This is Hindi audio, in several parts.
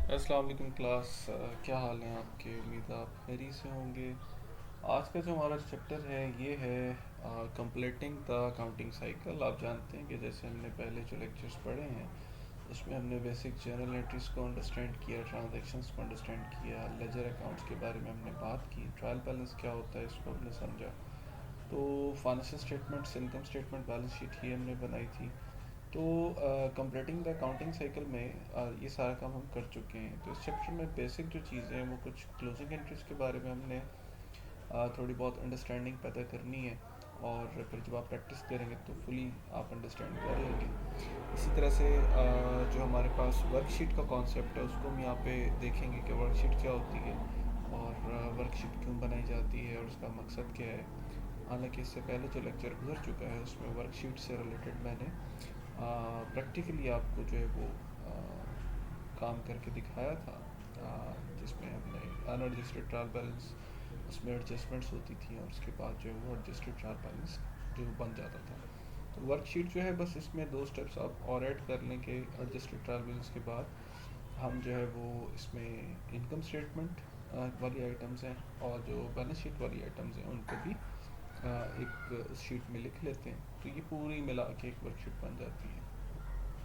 अस्सलाम वालेकुम क्लास। क्या हाल है आपके? उम्मीद है आप खैरी से होंगे। आज का जो हमारा चैप्टर है ये है कंप्लीटिंग द अकाउंटिंग साइकिल। आप जानते हैं कि जैसे हमने पहले जो लेक्चर्स पढ़े हैं उसमें हमने बेसिक जर्नल एंट्रीज को अंडरस्टैंड किया, ट्रांजैक्शंस को अंडरस्टैंड किया, लेजर अकाउंट्स के बारे में हमने बात की, ट्रायल बैलेंस क्या होता है इसको हमने समझा। तो financial statements, income statement, balance sheet ये हमने बनाई थी। तो कंप्लीटिंग द अकाउंटिंग साइकिल में ये सारा काम हम कर चुके हैं। तो इस चैप्टर में बेसिक जो चीज़ें हैं वो कुछ क्लोजिंग एंट्रीज के बारे में हमने थोड़ी बहुत अंडरस्टैंडिंग पैदा करनी है, और फिर जब आप प्रैक्टिस करेंगे तो फुली आप अंडरस्टैंड कर लेंगे। इसी तरह से जो हमारे पास वर्कशीट का कॉन्सेप्ट है उसको हम यहाँ पे देखेंगे कि वर्कशीट क्या होती है और वर्कशीट क्यों बनाई जाती है और उसका मकसद क्या है। हालांकि इससे पहले जो लेक्चर गुजर चुका है उसमें वर्कशीट से रिलेटेड मैंने प्रैक्टिकली आपको जो है वो काम करके दिखाया था, जिसमें हमने अनएडजस्टेड ट्रायल बैलेंस, उसमें एडजस्टमेंट्स होती थी और उसके बाद जो है वो एडजस्टेड ट्रायल बैलेंस जो बन जाता था। तो वर्कशीट जो है बस इसमें दो स्टेप्स आप और ऐड कर लें कि एडजस्टेड ट्रायल बैलेंस के बाद हम जो है वो इसमें इनकम स्टेटमेंट वाली आइटम्स हैं और जो बैलेंस शीट वाली आइटम्स हैं उनको भी एक शीट में लिख लेते हैं। तो ये पूरी मिला के एक वर्कशीट बन जाती है।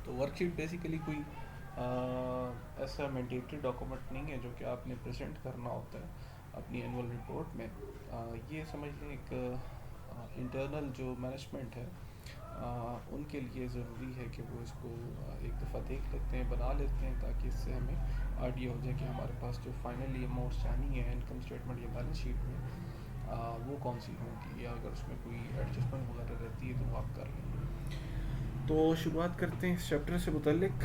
तो वर्कशीट बेसिकली कोई ऐसा मैंडेटरी डॉक्यूमेंट नहीं है जो कि आपने प्रेजेंट करना होता है अपनी एनुअल रिपोर्ट में। ये समझ लें एक इंटरनल जो मैनेजमेंट है उनके लिए ज़रूरी है कि वो इसको एक दफ़ा देख लेते हैं, बना लेते हैं, ताकि इससे हमें आइडिया हो जाए कि हमारे पास जो फाइनली अमाउंट्स जानी है इनकम स्टेटमेंट या बैलेंस शीट में वो कौन सी होंगी, या अगर उसमें कोई एडजस्टमेंट वगैरह रहती है तो वो आप कर लेंगे। तो शुरुआत करते हैं इस चैप्टर से मुतल्लिक।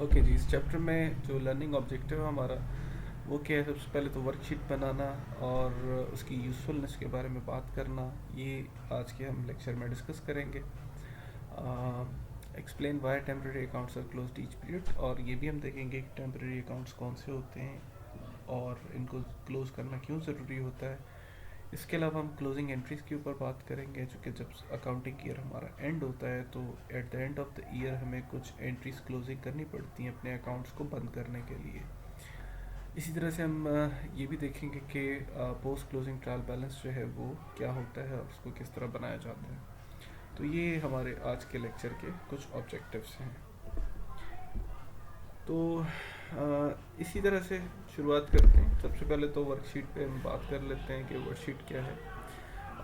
ओके जी, इस चैप्टर में जो लर्निंग ऑब्जेक्टिव है हमारा वो क्या है? सबसे पहले तो वर्कशीट बनाना और उसकी यूज़फुलनेस के बारे में बात करना, ये आज के हम लेक्चर में डिस्कस करेंगे। Explain why temporary accounts are closed each period, और ये भी हम देखेंगे कि टेम्प्रेरी अकाउंट्स कौन से होते हैं और इनको क्लोज़ करना क्यों ज़रूरी होता है। इसके अलावा हम क्लोजिंग एंट्रीज़ के ऊपर बात करेंगे, जो कि जब अकाउंटिंग ईयर हमारा एंड होता है तो eight the end of the year हमें कुछ एंट्रीज़ क्लोजिंग करनी पड़ती हैं अपने अकाउंट्स को बंद करने के लिए। इसी तरह से हम ये भी देखेंगे कि पोस्ट क्लोजिंग ट्रायल बैलेंस जो है वो क्या होता है और उसको किस तरह बनाया जाता है। तो ये हमारे आज के लेक्चर के कुछ ऑब्जेक्टिव्स हैं। तो इसी तरह से शुरुआत करते हैं। सबसे पहले तो वर्कशीट पे हम बात कर लेते हैं कि वर्कशीट क्या है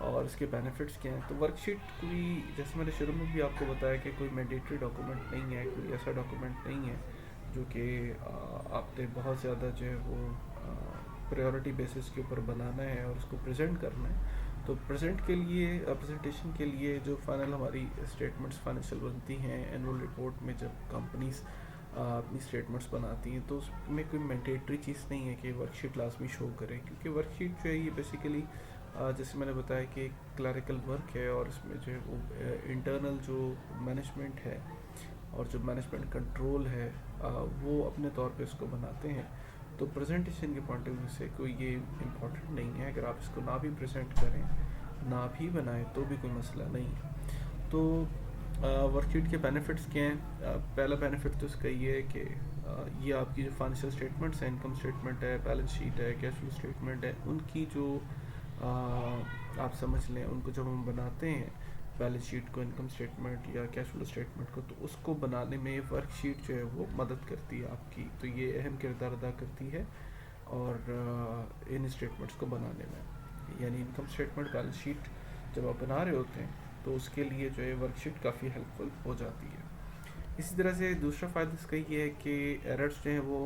और इसके बेनिफिट्स क्या हैं। तो वर्कशीट कोई, जैसे मैंने शुरू में भी आपको बताया कि कोई मैंडेटरी डॉक्यूमेंट नहीं है, कोई ऐसा डॉक्यूमेंट नहीं है जो कि आपने बहुत ज़्यादा जो है वो प्रायोरिटी बेसिस के ऊपर बनाना है और उसको प्रेजेंट करना है। तो प्रेजेंट के लिए, प्रेजेंटेशन के लिए जो फाइनल हमारी स्टेटमेंट्स फाइनेंशियल बनती हैं एनुअल रिपोर्ट में, जब कंपनीज अपनी स्टेटमेंट्स बनाती हैं, तो उसमें कोई मैंडेटरी चीज़ नहीं है कि वर्कशीट लाजमी शो करें, क्योंकि वर्कशीट जो है ये बेसिकली जैसे मैंने बताया कि एक क्लरिकल वर्क है और इसमें जो है वो इंटरनल जो मैनेजमेंट है और जो मैनेजमेंट कंट्रोल है वो अपने तौर पे इसको बनाते हैं। तो प्रेजेंटेशन के पॉइंट ऑफ व्यू से कोई ये इम्पोर्टेंट नहीं है। अगर आप इसको ना भी प्रेजेंट करें, ना भी बनाएं, तो भी कोई मसला नहीं है। तो वर्कशीट के बेनिफिट्स क्या हैं? पहला बेनिफिट तो इसका ये है कि ये आपकी जो फाइनेंशियल स्टेटमेंट्स हैं, इनकम स्टेटमेंट है, बैलेंस शीट है, कैश फ्लो स्टेटमेंट है, उनकी जो आप समझ लें, उनको जब हम बनाते हैं बैलेंस शीट को, इनकम स्टेटमेंट या कैश फ्लो स्टेटमेंट को, तो उसको बनाने में वर्कशीट जो है वो मदद करती है आपकी। तो ये अहम किरदार अदा करती है और इन स्टेटमेंट्स को बनाने में, यानी इनकम स्टेटमेंट, बैलेंस शीट जब आप बना रहे होते हैं तो उसके लिए जो है वर्कशीट काफ़ी हेल्पफुल हो जाती है। इसी तरह से दूसरा फ़ायदा इसका ये है कि एरर्स जो हैं वो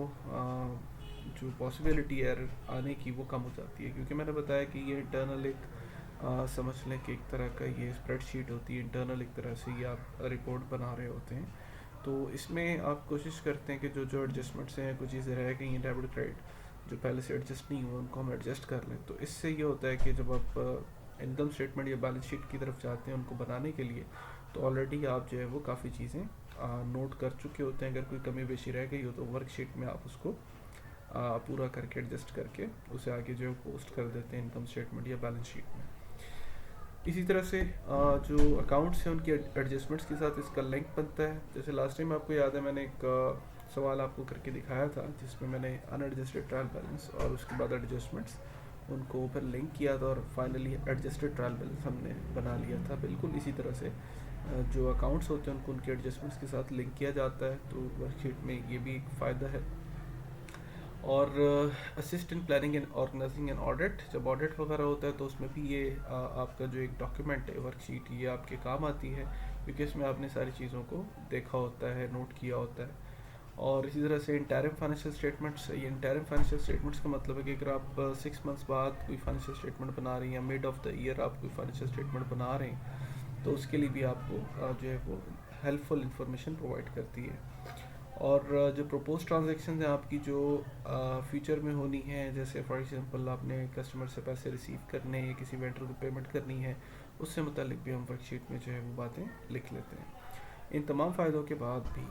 जो पॉसिबिलिटी एरर आने की वो कम हो जाती है, क्योंकि मैंने बताया कि ये इंटरनल एक समझ लें कि एक तरह का ये स्प्रेडशीट होती है इंटरनल, एक तरह से ये आप रिपोर्ट बना रहे होते हैं। तो इसमें आप कोशिश करते हैं कि जो जो एडजस्टमेंट्स हैं, कुछ चीज़ें रह गई हैं डेबिट क्रेडिट जो पहले से एडजस्ट नहीं हुआ, उनको हम एडजस्ट कर लें। तो इससे ये होता है कि जब आप इनकम स्टेटमेंट या बैलेंस शीट की तरफ जाते हैं उनको बनाने के लिए, तो ऑलरेडी आप जो है वो काफ़ी चीज़ें नोट कर चुके होते हैं। अगर कोई कमी बेशी रह गई हो तो वर्कशीट में आप उसको पूरा करके एडजस्ट करके उसे आगे जो है पोस्ट कर देते हैं इनकम स्टेटमेंट या बैलेंस शीट में। इसी तरह से जो अकाउंट्स हैं उनके एडजस्टमेंट्स के साथ इसका लिंक बनता है। जैसे लास्ट टाइम आपको याद है मैंने एक सवाल आपको करके दिखाया था जिसमें मैंने अनएडजस्टेड ट्रायल बैलेंस और उसके बाद एडजस्टमेंट्स उनको फिर लिंक किया था और फाइनली एडजस्टेड ट्रायल बैलेंस हमने बना लिया था। बिल्कुल इसी तरह से जो अकाउंट्स होते हैं उनको उनके एडजस्टमेंट्स के साथ लिंक किया जाता है, तो वर्कशीट में ये भी एक फ़ायदा है। और assist in planning and organising and audit, जब ऑडिट वगैरह होता है तो उसमें भी ये आपका जो एक डॉक्यूमेंट है वर्कशीट, ये आपके काम आती है क्योंकि इसमें आपने सारी चीज़ों को देखा होता है, नोट किया होता है। और इसी तरह से इंटरिम फाइनेंशियल स्टेटमेंट्स, ये इंटरिम फाइनेंशियल स्टेटमेंट्स का मतलब है कि अगर आप 6 मंथ्स बाद कोई फाइनेंशियल स्टेटमेंट बना रहे हैं या मिड ऑफ द ईयर आप कोई फाइनेंशियल स्टेटमेंट बना रहे हैं तो उसके लिए भी आपको जो है वो हेल्पफुल इंफॉर्मेशन प्रोवाइड करती है। और जो प्रपोज ट्रांजेक्शन है आपकी जो फ्यूचर में होनी है, जैसे फॉर एग्जांपल आपने कस्टमर से पैसे रिसीव करने या किसी वेंडर को पेमेंट करनी है, उससे मुतालिक भी हम वर्कशीट में जो है वो बातें लिख लेते हैं। इन तमाम फ़ायदों के बाद भी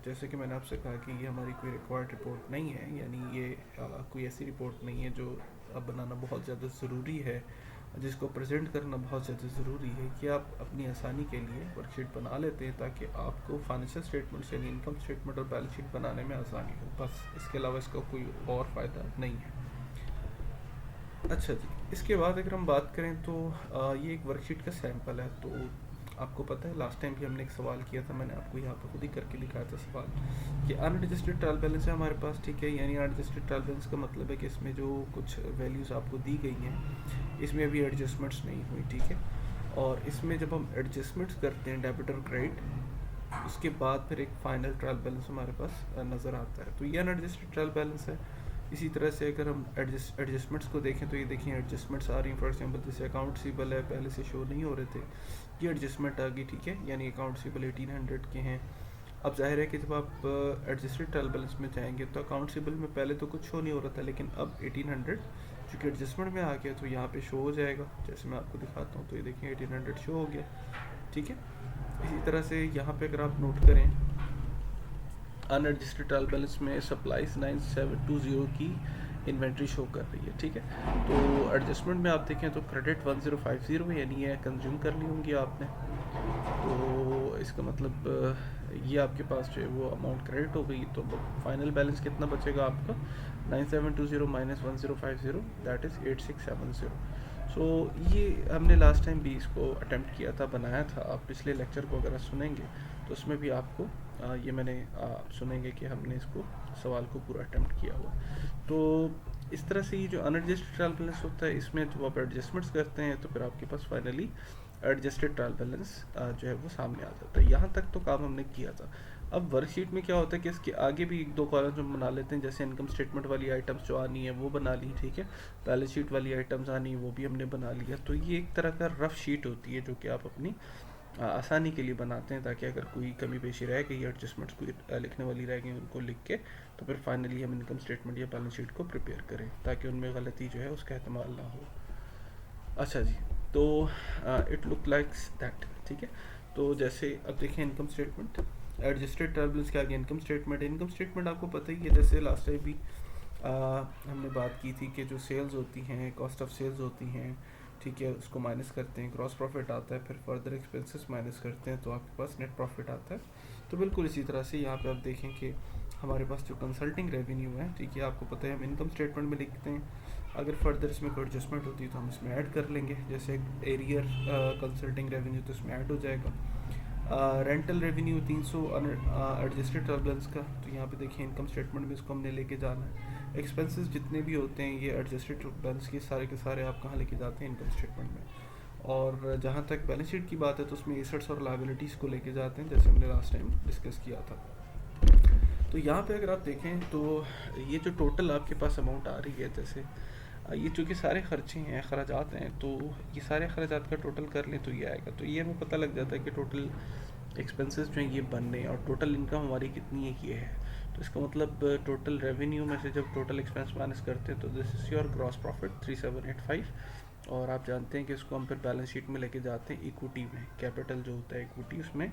जैसे कि मैंने आपसे कहा कि ये हमारी कोई रिक्वायर्ड रिपोर्ट नहीं है, यानी ये कोई ऐसी रिपोर्ट नहीं है जो बनाना बहुत ज़्यादा ज़रूरी है, जिसको प्रेजेंट करना बहुत ज़्यादा ज़रूरी है, कि आप अपनी आसानी के लिए वर्कशीट बना लेते हैं ताकि आपको फाइनेंशियल स्टेटमेंट्स यानी इनकम स्टेटमेंट और बैलेंस शीट बनाने में आसानी हो, बस इसके अलावा इसका कोई और फ़ायदा नहीं है। अच्छा जी, इसके बाद अगर हम बात करें तो ये एक वर्कशीट का सैंपल है। तो आपको पता है लास्ट टाइम भी हमने एक सवाल किया था, मैंने आपको यहाँ पर खुद ही करके लिखा था सवाल कि अनएडजस्टेड ट्रायल बैलेंस है हमारे पास, ठीक है। यानी अनएडजस्टेड ट्रायल बैलेंस का मतलब है कि इसमें जो कुछ वैल्यूज़ आपको दी गई हैं इसमें अभी एडजस्टमेंट्स नहीं हुई, ठीक है। और इसमें जब हम एडजस्टमेंट्स करते हैं डेबिट और क्रेडिट, उसके बाद फिर एक फाइनल ट्रायल बैलेंस हमारे पास नज़र आता है, तो ये अनएडजस्टेड ट्रायल बैलेंस है। इसी तरह से अगर हम एडजस्टमेंट्स को देखें तो ये देखिए एडजस्टमेंट्स आ रही हैं। फॉर एग्जांपल जैसे अकाउंट रिसीवेबल है, पहले से शो नहीं हो रहे थे, ये एडजस्टमेंट आ गई, ठीक है। यानी अकाउंट रिसीवेबल 1800 के हैं। अब जाहिर है कि जब आप एडजस्टेड ट्रायल बैलेंस में जाएंगे तो अकाउंट रिसीवेबल में पहले तो कुछ शो नहीं हो रहा था, लेकिन अब 1800 चूँकि एडजस्टमेंट में आ गया तो यहाँ पे शो हो जाएगा। जैसे मैं आपको दिखाता हूँ तो ये देखिए 1800 शो हो गया, ठीक है। इसी तरह से यहाँ पे अगर आप नोट करें अनएडजस्टेड ट्रायल बैलेंस में सप्लाईज 9720 की इन्वेंट्री शो कर रही है, ठीक है। तो एडजस्टमेंट में आप देखें तो क्रेडिट 1050 है, यानी ये कंज्यूम कर ली होंगी आपने, तो इसका मतलब ये आपके पास जो है वो अमाउंट क्रेडिट हो गई। तो फाइनल बैलेंस कितना बचेगा आपका 9720 माइनस 1050, दैट इज़ 8670। सो ये हमने लास्ट टाइम भी इसको अटेम्प्ट किया था, बनाया था। आप पिछले लेक्चर को अगर सुनेंगे तो उसमें भी आपको ये मैंने आप सुनेंगे कि हमने इसको सवाल को पूरा अटेम्प्ट किया हुआ। तो इस तरह से ये जो अनएडजस्टेड ट्रायल बैलेंस होता है इसमें जब आप एडजस्टमेंट्स करते हैं तो फिर आपके पास फाइनली एडजस्टेड ट्रायल बैलेंस जो है वो सामने आ जाता है। यहाँ तक तो काम हमने किया था। अब वर्कशीट में क्या होता है कि इसके आगे भी एक दो कॉलम्स हम बना लेते हैं, जैसे इनकम स्टेटमेंट वाली आइटम्स जो आनी है वो बना ली, ठीक है। बैलेंस शीट वाली आइटम्स आनी है वो भी हमने बना लिया। तो ये एक तरह का रफ शीट होती है जो कि आप अपनी आसानी के लिए बनाते हैं, ताकि अगर कोई कमी पेशी रह गई, एडजस्टमेंट्स कोई लिखने वाली रह गई, उनको लिख के तो फिर फाइनली हम इनकम स्टेटमेंट या बैलेंस शीट को प्रिपेयर करें ताकि उनमें गलती जो है उसका एहतमाल ना हो। अच्छा जी, तो इट लुक लाइक्स दैट, ठीक है। तो जैसे अब देखें income statement, adjusted trial balance के आगे इनकम स्टेटमेंट। इनकम स्टेटमेंट आपको पता ही है, जैसे लास्ट टाइम भी हमने बात की थी कि जो सेल्स होती हैं, कॉस्ट ऑफ सेल्स होती हैं, ठीक है, उसको माइनस करते हैं, ग्रॉस प्रॉफिट आता है, फिर फर्दर एक्सपेंसेस माइनस करते हैं तो आपके पास नेट प्रॉफिट आता है। तो बिल्कुल इसी तरह से यहाँ पे आप देखें कि हमारे पास जो कंसल्टिंग रेवेन्यू है, ठीक है, आपको पता है हम इनकम स्टेटमेंट में लिखते हैं। अगर फर्दर इसमें कोई एडजस्टमेंट होती है तो हम इसमें ऐड कर लेंगे, जैसे एरियर कंसल्टिंग रेवेन्यू तो इसमें ऐड हो जाएगा। Rental revenue 300 adjusted trial balance का, तो यहाँ पे देखिए इनकम स्टेटमेंट में इसको हमने लेके जाना है। एक्सपेंसेस जितने भी होते हैं ये एडजस्टेड ट्रायल बैलेंस के सारे आप कहाँ लेके जाते हैं, इनकम स्टेटमेंट में। और जहाँ तक बैलेंस शीट की बात है तो उसमें एसेट्स और लायबिलिटीज़ को लेके जाते हैं, जैसे हमने लास्ट टाइम डिस्कस किया था। तो यहाँ पे अगर आप देखें तो ये जो टोटल आपके पास अमाउंट आ रही है, जैसे ये चूँकि सारे खर्चे हैं, अखराजात हैं, तो ये सारे अखराजात का टोटल कर लें तो ये आएगा। तो ये हमें पता लग जाता है कि टोटल एक्सपेंसेस जो हैं ये बनने हैं और टोटल इनकम हमारी कितनी है ये है। तो इसका मतलब टोटल रेवेन्यू में से जब टोटल एक्सपेंस माइनस करते हैं तो this is your gross profit 3785। और आप जानते हैं कि इसको हम फिर बैलेंस शीट में लेके जाते हैं, इक्विटी में कैपिटल जो होता है इक्विटी उसमें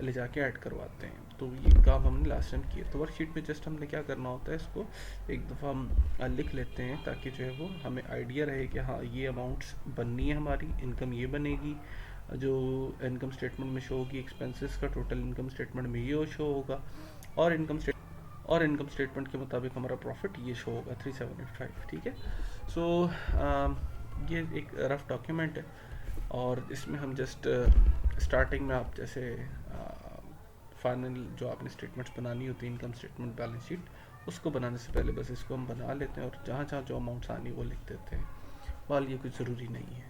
ले जाके ऐड करवाते हैं। तो ये काम हमने लास्ट टाइम किया। तो वर्कशीट में जस्ट हमने क्या करना होता है, इसको एक दफ़ा हम लिख लेते हैं ताकि जो है वो हमें आइडिया रहे कि हाँ ये अमाउंट्स बननी है, हमारी इनकम ये बनेगी, जो इनकम स्टेटमेंट में शो होगी, एक्सपेंसेस का टोटल इनकम स्टेटमेंट में ये शो होगा, और इनकम और इनकम स्टेटमेंट के मुताबिक हमारा प्रॉफिट ये शो होगा 3785, ठीक है। सो ये एक रफ डॉक्यूमेंट है और इसमें हम जस्ट स्टार्टिंग में आप जैसे फाइनल जो आपने स्टेटमेंट्स बनानी होती है, इनकम स्टेटमेंट, बैलेंस शीट, उसको बनाने से पहले बस इसको हम बना लेते हैं और जहाँ जहाँ जो अमाउंट्स आनी वो लिख देते हैं। वाल ये कुछ ज़रूरी नहीं है।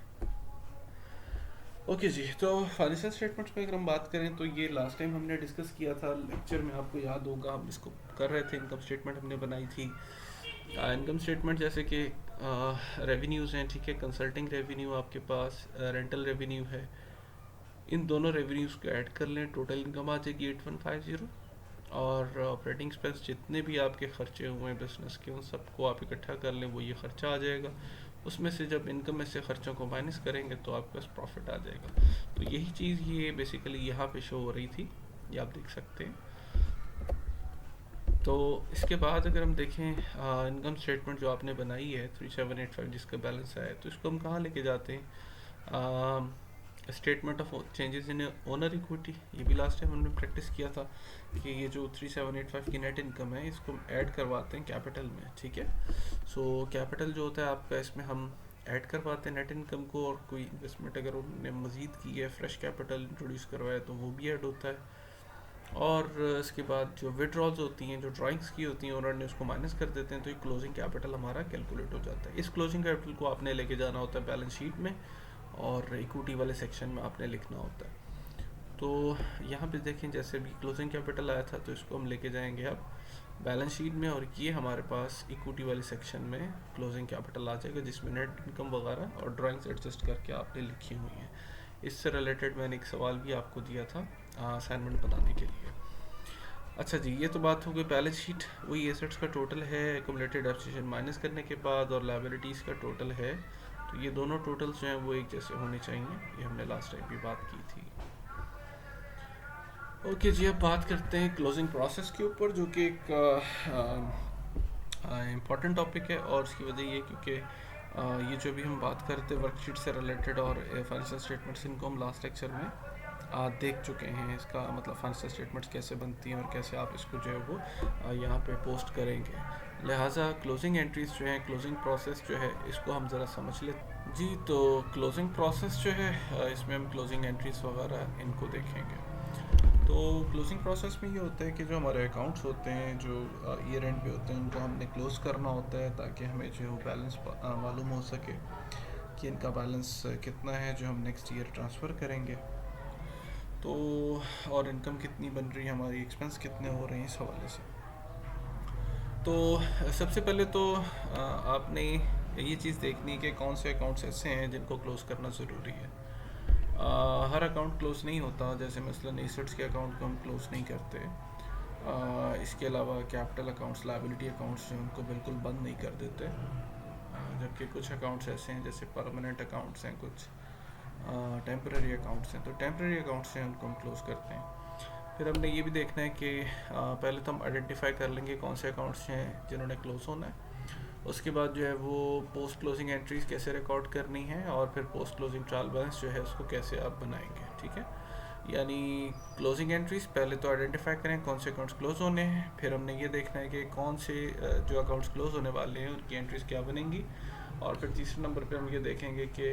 ओके जी, तो फाइनेंशियल स्टेटमेंट्स में अगर हम बात करें तो ये लास्ट टाइम हमने डिस्कस किया था लेक्चर में, आपको याद होगा हम इसको कर रहे थे। इनकम स्टेटमेंट हमने बनाई थी। इनकम स्टेटमेंट जैसे कि रेवेन्यूज़ हैं, ठीक है, कंसल्टिंग रेवेन्यू आपके पास, रेंटल रेवेन्यू है, इन दोनों रेवेन्यूज़ को ऐड कर लें, टोटल इनकम आ जाएगी 8150। और ऑपरेटिंग एक्सपेंस जितने भी आपके खर्चे हुए हैं बिजनेस के, उन सबको आप इकट्ठा कर लें, वो ये खर्चा आ जाएगा। उसमें से जब इनकम में से खर्चों को माइनस करेंगे तो आपके पास प्रॉफिट आ जाएगा। तो यही चीज़ ये बेसिकली यहाँ पे शो हो रही थी, ये आप देख सकते हैं। तो इसके बाद अगर हम देखें इनकम स्टेटमेंट जो आपने बनाई है 3785 जिसका बैलेंस है, तो इसको हम कहाँ लेके जाते हैं? Statement of changes in owner equity, ये भी लास्ट टाइम हमने प्रैक्टिस किया था कि ये जो 3785 की नेट इनकम है इसको हम ऐड करवाते हैं कैपिटल में, ठीक है। सो कैपिटल जो होता है आपका, इसमें हम ऐड करवाते हैं नेट इनकम को, और कोई इन्वेस्टमेंट अगर उन्होंने मज़ीद की है, फ्रेश कैपिटल इंट्रोड्यूस करवाया, तो वो भी ऐड होता है। और इसके बाद जो विड्रॉल्स होती हैं, जो ड्राइंग्स की होती हैं, उन्होंने उसको माइनस कर देते हैं, तो ये क्लोजिंग कैपिटल हमारा कैलकुलेट हो जाता है। इस क्लोजिंग कैपिटल को आपने लेके जाना होता है बैलेंस शीट में, और इक्विटी वाले सेक्शन में आपने लिखना होता है। तो यहाँ पे देखें जैसे भी क्लोजिंग कैपिटल आया था, तो इसको हम लेके जाएंगे अब बैलेंस शीट में, और ये हमारे पास इक्विटी वाले सेक्शन में क्लोजिंग कैपिटल आ जाएगा, जिसमें नेट इनकम वगैरह और ड्राइंग्स एडजस्ट करके आपने लिखी हुई हैं। इससे रिलेटेड मैंने एक सवाल भी आपको दिया था असाइनमेंट बनाने के लिए। अच्छा जी, ये तो बात हो गई बैलेंस शीट, वही एसेट्स का टोटल है एक्युमुलेटेड डेप्रिसिएशन माइनस करने के बाद, और लायबिलिटीज़ का टोटल है। तो ये दोनों टोटल्स जो हैं वो एक जैसे होने चाहिए, ये हमने लास्ट टाइम भी बात की थी। ओके जी, अब बात करते हैं क्लोजिंग प्रोसेस के ऊपर, जो कि एक इम्पॉर्टेंट टॉपिक है, और उसकी वजह ये क्योंकि ये जो भी हम बात करते हैं वर्कशीट से रिलेटेड और फाइनेंशियल स्टेटमेंट्स, इनको हम लास्ट लेक्चर में देख चुके हैं। इसका मतलब फाइनेंशियल स्टेटमेंट्स कैसे बनती हैं और कैसे आप इसको जो है वो यहाँ पे पोस्ट करेंगे। लिहाजा क्लोजिंग एंट्रीज जो हैं, क्लोजिंग प्रोसेस जो है, इसको हम ज़रा समझ लेते जी। तो क्लोजिंग प्रोसेस जो है, इसमें हम क्लोजिंग एंट्रीज वगैरह इनको देखेंगे। तो क्लोजिंग प्रोसेस में ये होता है कि जो हमारे अकाउंट्स होते हैं, जो ईयर एंड पे होते हैं, उनको हमने क्लोज़ करना होता है, ताकि हमें जो बैलेंस मालूम हो सके कि इनका बैलेंस कितना है जो हम नेक्स्ट ईयर ट्रांसफ़र करेंगे। तो और इनकम कितनी बन रही है हमारी, एक्सपेंस कितने हो रहे हैं, इस हवाले से। तो सबसे पहले तो आपने ये चीज़ देखनी है कि कौन से अकाउंट्स ऐसे हैं जिनको क्लोज़ करना ज़रूरी है। हर अकाउंट क्लोज़ नहीं होता, जैसे मसलन एसेट्स के अकाउंट को हम क्लोज़ नहीं करते। इसके अलावा कैपिटल अकाउंट्स, लायबिलिटी अकाउंट्स जो उनको बिल्कुल बंद नहीं कर देते। जबकि कुछ अकाउंट्स ऐसे हैं जैसे परमानेंट अकाउंट्स हैं, कुछ टेम्पररी अकाउंट्स हैं। तो टेम्पररी अकाउंट्स हैं उनको हम क्लोज़ करते हैं। फिर हमने ये भी देखना है कि पहले तो हम आइडेंटिफाई कर लेंगे कौन से अकाउंट्स हैं जिन्होंने क्लोज़ होना है। उसके बाद जो है वो पोस्ट क्लोजिंग एंट्रीज कैसे रिकॉर्ड करनी है, और फिर पोस्ट क्लोजिंग ट्रायल बैलेंस जो है उसको कैसे आप बनाएंगे, ठीक है। यानी क्लोजिंग एंट्रीज पहले तो आइडेंटिफाई करें कौन से अकाउंट्स क्लोज होने हैं, फिर हमने ये देखना है कि कौन से जो अकाउंट्स क्लोज होने वाले हैं उनकी एंट्रीज क्या बनेंगी, और फिर तीसरे नंबर पे हम ये देखेंगे कि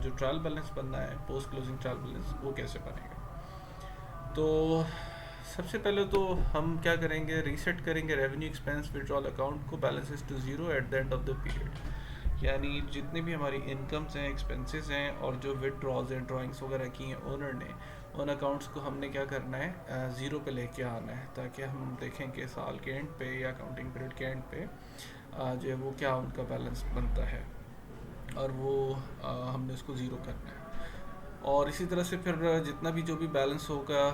जो ट्रायल बैलेंस बनना है, पोस्ट क्लोजिंग ट्रायल बैलेंस, वो कैसे बनेगा। तो सबसे पहले तो हम क्या करेंगे, रीसेट करेंगे रेवेन्यू एक्सपेंस विड्रॉल अकाउंट को balances to zero at the end of the period. यानी जितनी भी हमारी इनकम्स हैं, एक्सपेंसेस हैं, और जो विड्रॉल्स हैं, ड्राइंग्स वगैरह की हैं ओनर ने, उन अकाउंट्स को हमने क्या करना है, ज़ीरो पे लेके आना है, ताकि हम देखें कि साल के एंड पे या अकाउंटिंग पीरियड के एंड पे जो है वो क्या उनका बैलेंस बनता है, और वो हमने उसको ज़ीरो करना है। और इसी तरह से फिर जितना भी जो भी बैलेंस होगा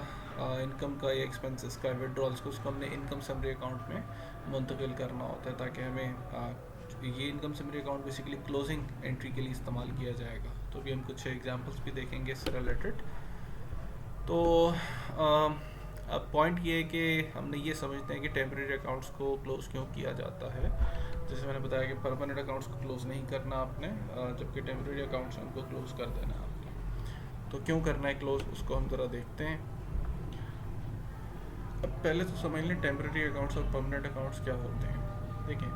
इनकम का या एक्सपेंसेस का, विड्रॉल्स को, उसको हमने इनकम समरी अकाउंट में मुंतकिल करना होता है, ताकि हमें ये income summary account basically closing entry के लिए इस्तेमाल किया जाएगा। तो अभी हम कुछ एग्जांपल्स भी देखेंगे इससे रिलेटेड। तो अब पॉइंट ये है कि हमने ये समझते हैं कि टेम्परेरी अकाउंट्स को क्लोज़ क्यों किया जाता है। जैसे मैंने बताया कि परमानेंट अकाउंट्स को क्लोज़ नहीं करना आपने, जबकि टेम्परेरी अकाउंट्स उनको क्लोज़ कर देना आपने। तो क्यों करना है क्लोज़, उसको हम ज़रा देखते हैं। अब पहले तो समझ लें टेम्परेरी अकाउंट्स और परमानेंट अकाउंट्स क्या होते हैं। देखिए,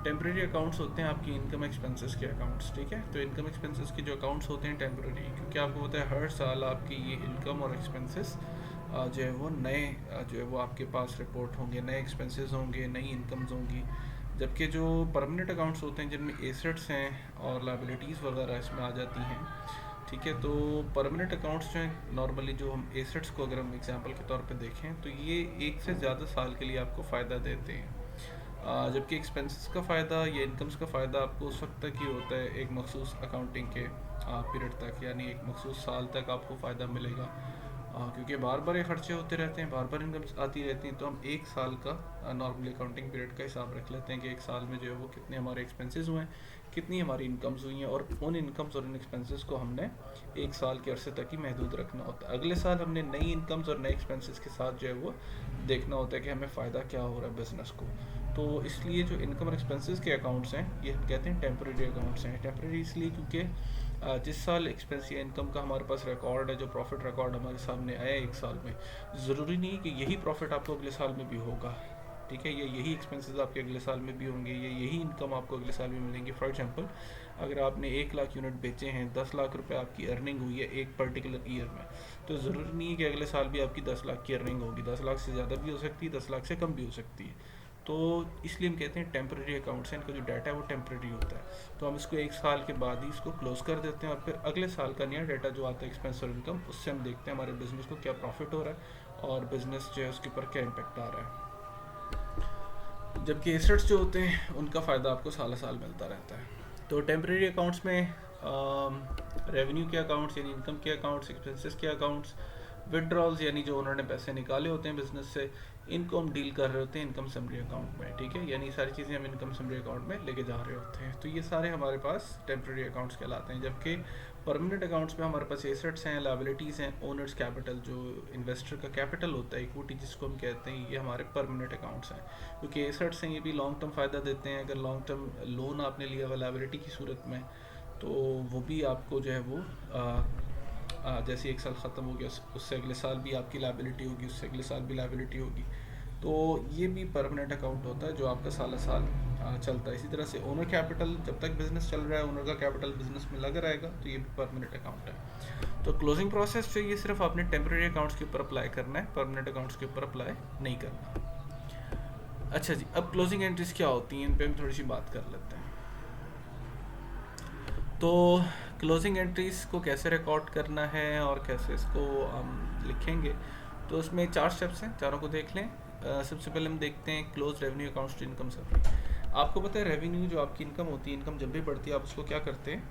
टेम्परेरी अकाउंट्स होते हैं आपकी इनकम एक्सपेंसेस के अकाउंट्स, ठीक है। तो इनकम एक्सपेंसेस के जो अकाउंट्स होते हैं टेम्परेरी, क्योंकि आपको पता है हर साल आपकी ये इनकम और एक्सपेंसेस जो है वो नए जो है वो आपके पास रिपोर्ट होंगे, नए एक्सपेंसेस होंगे, नई इनकम्स होंगी। जबकि जो परमानेंट अकाउंट्स होते हैं जिनमें एसेट्स हैं और लाइबिलिटीज़ वगैरह इसमें आ जाती हैं, ठीक है। तो परमानेंट अकाउंट्स जो हैं नॉर्मली, जो हम एसेट्स को अगर हम एग्जांपल के तौर पे देखें तो ये एक से ज़्यादा साल के लिए आपको फ़ायदा देते हैं। जबकि एक्सपेंसेस का फ़ायदा या इनकम्स का फ़ायदा आपको उस वक्त तक ही होता है, एक मखसूस अकाउंटिंग के पीरियड तक, यानी एक मखसूस साल तक आपको फ़ायदा मिलेगा। क्योंकि बार बार ये खर्चे होते रहते हैं, बार बार इनकम्स आती रहती हैं, तो हम एक साल का नॉर्मली अकाउंटिंग पीरियड का हिसाब रख लेते हैं कि एक साल में जो है वो कितने हमारे एक्सपेंसेस हुए हैं, कितनी हमारी इनकम्स हुई हैं, और उन इनकम्स और इन एक्सपेंसेस को हमने एक साल के अरसे तक ही महदूद रखना होता है। अगले साल हमने नई इनकम्स और नए एक्सपेंसेस के साथ जो है वो देखना होता है कि हमें फ़ायदा क्या हो रहा है बिज़नेस को। तो इसलिए जो इनकम और एक्सपेंसेस के अकाउंट्स हैं ये हम कहते हैं टेम्परेरी अकाउंट्स हैं। टेम्परेरी इसलिए क्योंकि जिस साल एक्सपेंस या इनकम का हमारे पास रिकॉर्ड है, जो प्रॉफिट रिकॉर्ड हमारे सामने आया एक साल में, ज़रूरी नहीं कि यही प्रॉफिट आपको अगले साल में भी होगा, ठीक है। या यही एक्सपेंसेस आपके अगले साल में भी होंगे, या यही इनकम आपको अगले साल में मिलेंगे। फॉर एग्जांपल, अगर आपने 1 लाख यूनिट बेचे हैं, 10 लाख रुपए आपकी अर्निंग हुई है एक पर्टिकुलर ईयर में, तो ज़रूरी नहीं है कि अगले साल भी आपकी 10 लाख की अर्निंग होगी। 10 लाख से ज़्यादा भी हो सकती है, 10 लाख से कम भी हो सकती है। तो इसलिए हम कहते हैं टेम्परेरी अकाउंट्स हैं, इनका जो डाटा है वो टेम्परेरी होता है। तो हम इसको एक साल के बाद ही इसको क्लोज कर देते हैं, और फिर अगले साल का नया डाटा जो आता है एक्सपेंस और इनकम, उससे हम देखते हैं हमारे बिजनेस को क्या प्रॉफिट हो रहा है और बिजनेस जो है उसके ऊपर क्या इम्पेक्ट आ रहा है। जबकि एसेट्स जो होते हैं उनका फ़ायदा आपको साल साल मिलता रहता है। तो टेम्परेरी अकाउंट्स में रेवेन्यू के अकाउंट्स यानी इनकम के अकाउंट्स, एक्सपेंसेस के अकाउंट्स, विड्रॉल्स यानी जो उन्होंने पैसे निकाले होते हैं बिजनेस से, इनको हम डील कर रहे होते हैं इनकम समरी अकाउंट में, ठीक है। यानी सारी चीज़ें हम इनकम समरी अकाउंट में लेके जा रहे होते हैं। तो ये सारे हमारे पास टेम्परेरी अकाउंट्स कहलाते हैं। जबकि परमानेंट अकाउंट्स में हमारे पास एसेट्स हैं, लायबिलिटीज़ हैं, ओनर्स कैपिटल जो इन्वेस्टर का कैपिटल होता है, इक्विटी जिसको हम कहते हैं, ये हमारे परमानेंट अकाउंट्स हैं। क्योंकि एसेट्स हैं ये भी लॉन्ग टर्म फ़ायदा देते हैं। अगर लॉन्ग टर्म लोन आपने लिया हुआ लायबिलिटी की सूरत में, तो वो भी आपको जो है वो जैसे एक साल ख़त्म हो गया उससे अगले साल भी आपकी लायबिलिटी होगी, उससे अगले साल भी लायबिलिटी होगी। तो ये भी परमानेंट अकाउंट होता है जो आपका साल साल चलता है। इसी तरह से ओनर कैपिटल, जब तक बिजनेस चल रहा है ओनर का कैपिटल बिजनेस में लगा रहेगा, तो ये भी परमानेंट अकाउंट है। तो क्लोजिंग प्रोसेस जो ये सिर्फ आपने टेम्परेरी अकाउंट्स के ऊपर अप्लाई करना है, परमानेंट अकाउंट्स के ऊपर अप्लाई नहीं करना। अच्छा जी, अब क्लोजिंग एंट्रीज क्या होती हैं, इन पर हम थोड़ी सी बात कर लेते हैं। तो क्लोजिंग एंट्रीज को कैसे रिकॉर्ड करना है और कैसे इसको हम लिखेंगे, तो उसमें 4 स्टेप्स हैं, चारों को देख लें। सबसे पहले हम देखते हैं close revenue accounts to income summary. आपको पता है रेवेन्यू जो आपकी इनकम होती है, इनकम जब भी बढ़ती है आप उसको क्या करते हैं,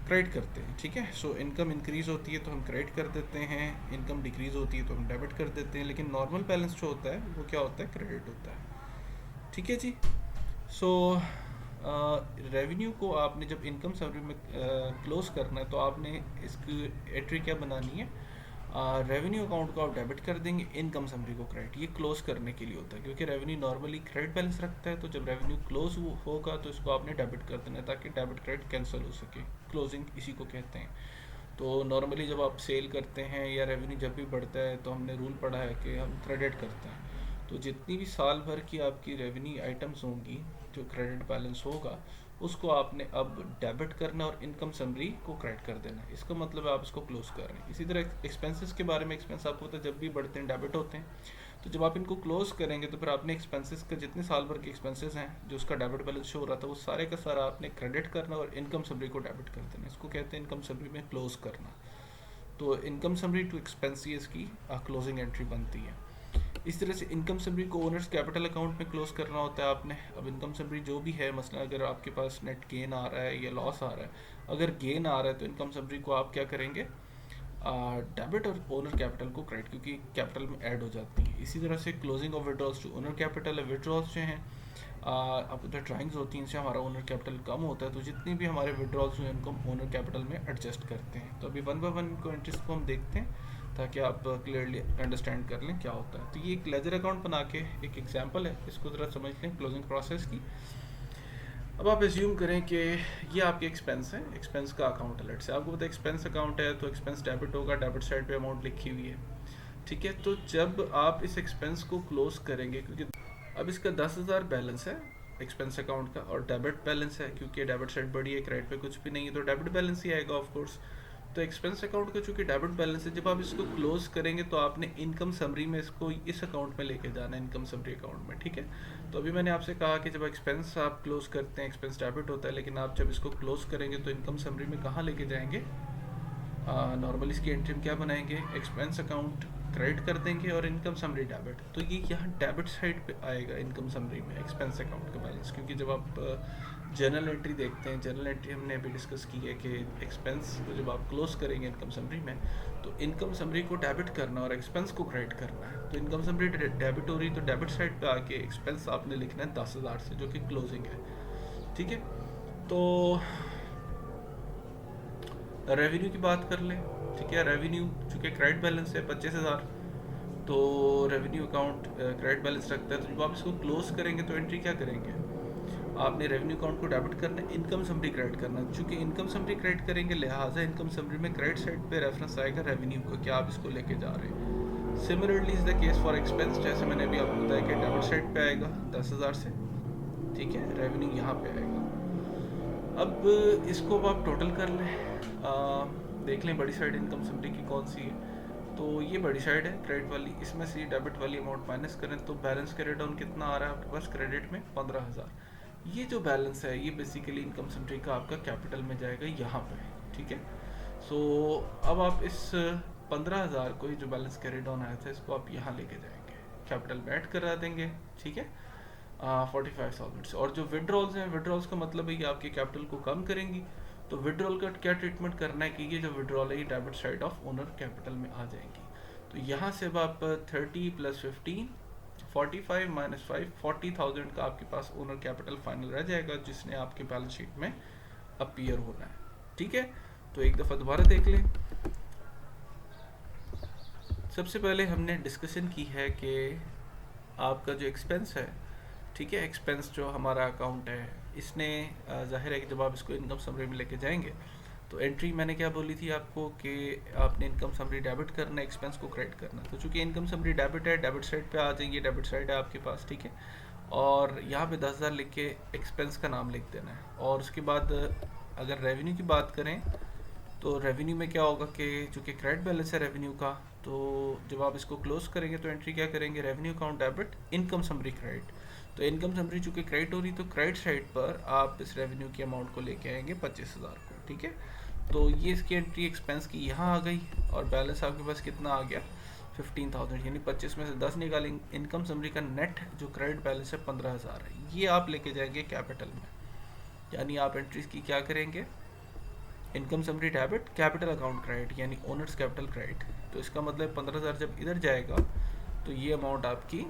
क्रेडिट करते हैं, ठीक है। सो इनकम इंक्रीज़ होती है तो हम क्रेडिट कर देते हैं, इनकम डिक्रीज़ होती है तो हम डेबिट कर देते हैं। लेकिन नॉर्मल बैलेंस जो होता है वो क्या होता है, क्रेडिट होता है, ठीक है जी। सो रेवेन्यू को आपने जब इनकम समरी में क्लोज करना है तो आपने इसकी एंट्री क्या बनानी है, रेवेन्यू अकाउंट को आप डेबिट कर देंगे, इनकम समरी को क्रेडिट। ये क्लोज करने के लिए होता है, क्योंकि रेवेन्यू नॉर्मली क्रेडिट बैलेंस रखता है, तो जब रेवेन्यू क्लोज होगा तो इसको आपने डेबिट कर देना है ताकि डेबिट क्रेडिट कैंसिल हो सके। क्लोजिंग इसी को कहते हैं। तो नॉर्मली जब आप सेल करते हैं या रेवेन्यू जब भी बढ़ता है तो हमने रूल पढ़ा है कि हम क्रेडिट करते हैं। तो जितनी भी साल भर की आपकी रेवेन्यू आइटम्स होंगी, जो क्रेडिट बैलेंस होगा, उसको आपने अब डेबिट करना और इनकम समरी को क्रेडिट कर देना है। इसका मतलब है आप इसको क्लोज कर रहे हैं। इसी तरह एक्सपेंसेस के बारे में, एक्सपेंस आपको पता है जब भी बढ़ते हैं डेबिट होते हैं, तो जब आप इनको क्लोज करेंगे तो फिर आपने एक्सपेंसेस का जितने साल भर के एक्सपेंसेस हैं जो उसका डेबिट बैलेंस शो हो रहा था, वो सारे का सारा आपने क्रेडिट करना और इनकम समरी को डेबिट कर देना। इसको कहते हैं इनकम समरी में क्लोज करना। तो इनकम समरी टू एक्सपेंसेस की क्लोजिंग एंट्री बनती है। इस तरह से इनकम समरी को ओनर्स कैपिटल अकाउंट में क्लोज करना होता है आपने। अब इनकम समरी जो भी है, मसला अगर आपके पास नेट गेन आ रहा है या लॉस आ रहा है, अगर गेन आ रहा है तो इनकम समरी को आप क्या करेंगे, डेबिट और ओनर कैपिटल को क्रेडिट, क्योंकि कैपिटल में ऐड हो जाती है। इसी तरह से closing of withdrawals to owner capital है। विड्रॉल्स जो हैं आपको तो ड्राइंग्स होती हैं, इनसे हमारा ओनर कैपिटल कम होता है, तो जितनी भी हमारे विड्रॉल्स हैं उनको हम ओनर कैपिटल में एडजस्ट करते हैं। तो अभी 1 बाय 1 को एंट्रीज को हम देखते हैं ताकि आप क्लियरली अंडरस्टैंड कर लें क्या होता है। तो ये एक लेजर अकाउंट बना के एक एग्जांपल है, इसको ज़रा समझ लें क्लोजिंग प्रोसेस की। अब आप एज्यूम करें कि ये आपके एक्सपेंस है, एक्सपेंस का अकाउंट अलर्ट से आपको पता है एक्सपेंस अकाउंट है तो एक्सपेंस डेबिट होगा, डेबिट साइड पे अमाउंट लिखी हुई है, ठीक है, तो जब आप इस एक्सपेंस को क्लोज करेंगे, क्योंकि अब इसका 10,000 बैलेंस है एक्सपेंस अकाउंट का और डेबिट बैलेंस है, क्योंकि डेबिट साइड बड़ी है, क्रेडिट पे कुछ भी नहीं है, तो डेबिट बैलेंस ही आएगा ऑफ कोर्स। तो एक्सपेंस अकाउंट का चूंकि डेबिट बैलेंस है, जब आप इसको क्लोज करेंगे तो आपने इनकम समरी में इसको इस अकाउंट में लेके जाना है, इनकम समरी अकाउंट में, ठीक है। तो अभी मैंने आपसे कहा कि जब एक्सपेंस आप क्लोज करते हैं एक्सपेंस डेबिट होता है, लेकिन आप जब इसको क्लोज करेंगे तो इनकम समरी में कहाँ लेके जाएंगे, नॉर्मली इसकी एंट्री में क्या बनाएंगे, एक्सपेंस अकाउंट क्रेडिट कर देंगे और इनकम समरी डेबिट। तो ये यहाँ डेबिट साइड पे आएगा इनकम समरी में एक्सपेंस अकाउंट का बैलेंस, क्योंकि जब आप जर्नल एंट्री देखते हैं, जर्नल एंट्री हमने अभी डिस्कस की है कि एक्सपेंस को जब आप क्लोज करेंगे इनकम समरी में, तो इनकम समरी को डेबिट करना और एक्सपेंस को क्रेडिट करना है। तो इनकम समरी डेबिट हो रही, तो डेबिट साइड पे आके एक्सपेंस आपने लिखना है 10,000 से, जो कि क्लोजिंग है, ठीक है। तो रेवेन्यू की बात कर लें, ठीक है। रेवेन्यू चूँकि क्रेडिट बैलेंस है 25,000, तो रेवेन्यू अकाउंट क्रेडिट बैलेंस रखता है, तो जब आप इसको क्लोज करेंगे तो एंट्री क्या करेंगे, आपने रेवेन्यू अकाउंट को डेबिट करना है, इनकम समरी क्रेडिट करना है। चूँकि इनकम समरी क्रेडिट करेंगे, लिहाजा इनकम समरी में क्रेडिट साइड पे रेफरेंस आएगा रेवेन्यू का, क्या आप इसको लेके जा रहे हैं। Similarly is the case for expense, जैसे मैंने अभी आपको बताया कि डेबिट साइड पे आएगा 10,000 से, ठीक है, रेवेन्यू यहाँ पे आएगा। अब इसको अब आप टोटल कर लें, देख लें बड़ी साइड इनकम समरी की कौन सी है। तो ये बड़ी साइड है क्रेडिट वाली, इसमें से डेबिट वाली अमाउंट माइनस करें तो बैलेंस क्रेडिट डाउन कितना आ रहा है आपके पास, क्रेडिट में 15,000। ये जो बैलेंस है ये बेसिकली इनकम समरी का आपका कैपिटल में जाएगा यहाँ पे, ठीक है। सो अब आप इस 15,000 को, ये जो बैलेंस कैरी डाउन आया था, इसको आप यहाँ लेके जाएंगे, कैपिटल में ऐड करा देंगे, ठीक है, 45,000 से। और जो विड्रॉल्स हैं, विड्रॉल्स का मतलब है कि आपके कैपिटल को कम करेंगी। तो विड्रॉल का क्या ट्रीटमेंट करना है कि ये जो विड्रॉल है ये debit side of owner capital में आ जाएंगी। तो यहाँ से अब आप 30 + 15 45 - 5 40,000 का आपके पास ओनर कैपिटल फाइनल रह जाएगा, जिसने आपके बैलेंस शीट में अपीयर होना है, ठीक है। तो एक दफ़ा दोबारा देख लें। सबसे पहले हमने डिस्कशन की है कि आपका जो एक्सपेंस है, ठीक है, एक्सपेंस जो हमारा अकाउंट है, इसने जाहिर है कि जब आप इसको इनकम समरी में लेके जाएंगे तो एंट्री मैंने क्या बोली थी आपको कि आपने इनकम समरी डेबिट करना, एक्सपेंस को क्रेडिट करना। तो चूंकि इनकम समरी डेबिट है, डेबिट साइड पे आ जाएंगे, डेबिट साइड है आपके पास, ठीक है। और यहाँ पे 10,000 लिख के एक्सपेंस का नाम लिख देना है। और उसके बाद अगर रेवेन्यू की बात करें तो रेवेन्यू में क्या होगा कि चूँकि क्रेडिट बैलेंस है रेवेन्यू का, तो जब आप इसको क्लोज करेंगे तो एंट्री क्या करेंगे, revenue account debit, income summary credit. तो इनकम समरी चूँकि क्रेडिट हो रही, तो क्रेडिट साइड पर आप इस रेवेन्यू की अमाउंट को लेके आएंगे 25,000 को, ठीक है। तो ये इसकी एंट्री एक्सपेंस की यहाँ आ गई और बैलेंस आपके पास कितना आ गया, 15,000, यानी 25 में से 10 निकालेंगे। इनकम समरी का नेट जो क्रेडिट बैलेंस है 15,000 है, ये आप लेके जाएंगे कैपिटल में, यानी आप एंट्रीज की क्या करेंगे, income summary debit, capital account credit, यानी ओनर्स कैपिटल क्रेडिट। तो इसका मतलब 15,000 जब इधर जाएगा तो ये अमाउंट आपकी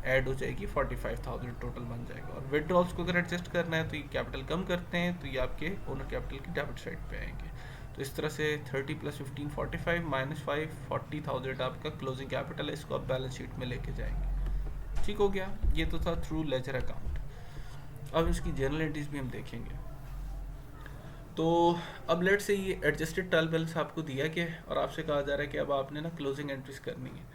ऐड हो जाएगी, 45,000 टोटल बन जाएगा। और विड्रॉल्स को अगर एडजस्ट करना है तो ये कैपिटल कम करते हैं, तो ये आपके ओनर कैपिटल की डेबिट साइड पे आएंगे। तो इस तरह से 30 + 15 45 - 5 40,000 आपका क्लोजिंग कैपिटल है, इसको आप बैलेंस शीट में लेके जाएंगे, ठीक हो गया। ये तो था थ्रू लेजर अकाउंट। अब इसकी जर्नल एंट्रीज भी हम देखेंगे। तो अब लेट से ये एडजस्टेड ट्रायल बैलेंस आपको दिया गया है और आपसे कहा जा रहा है कि अब आपने ना क्लोजिंग एंट्रीज करनी है।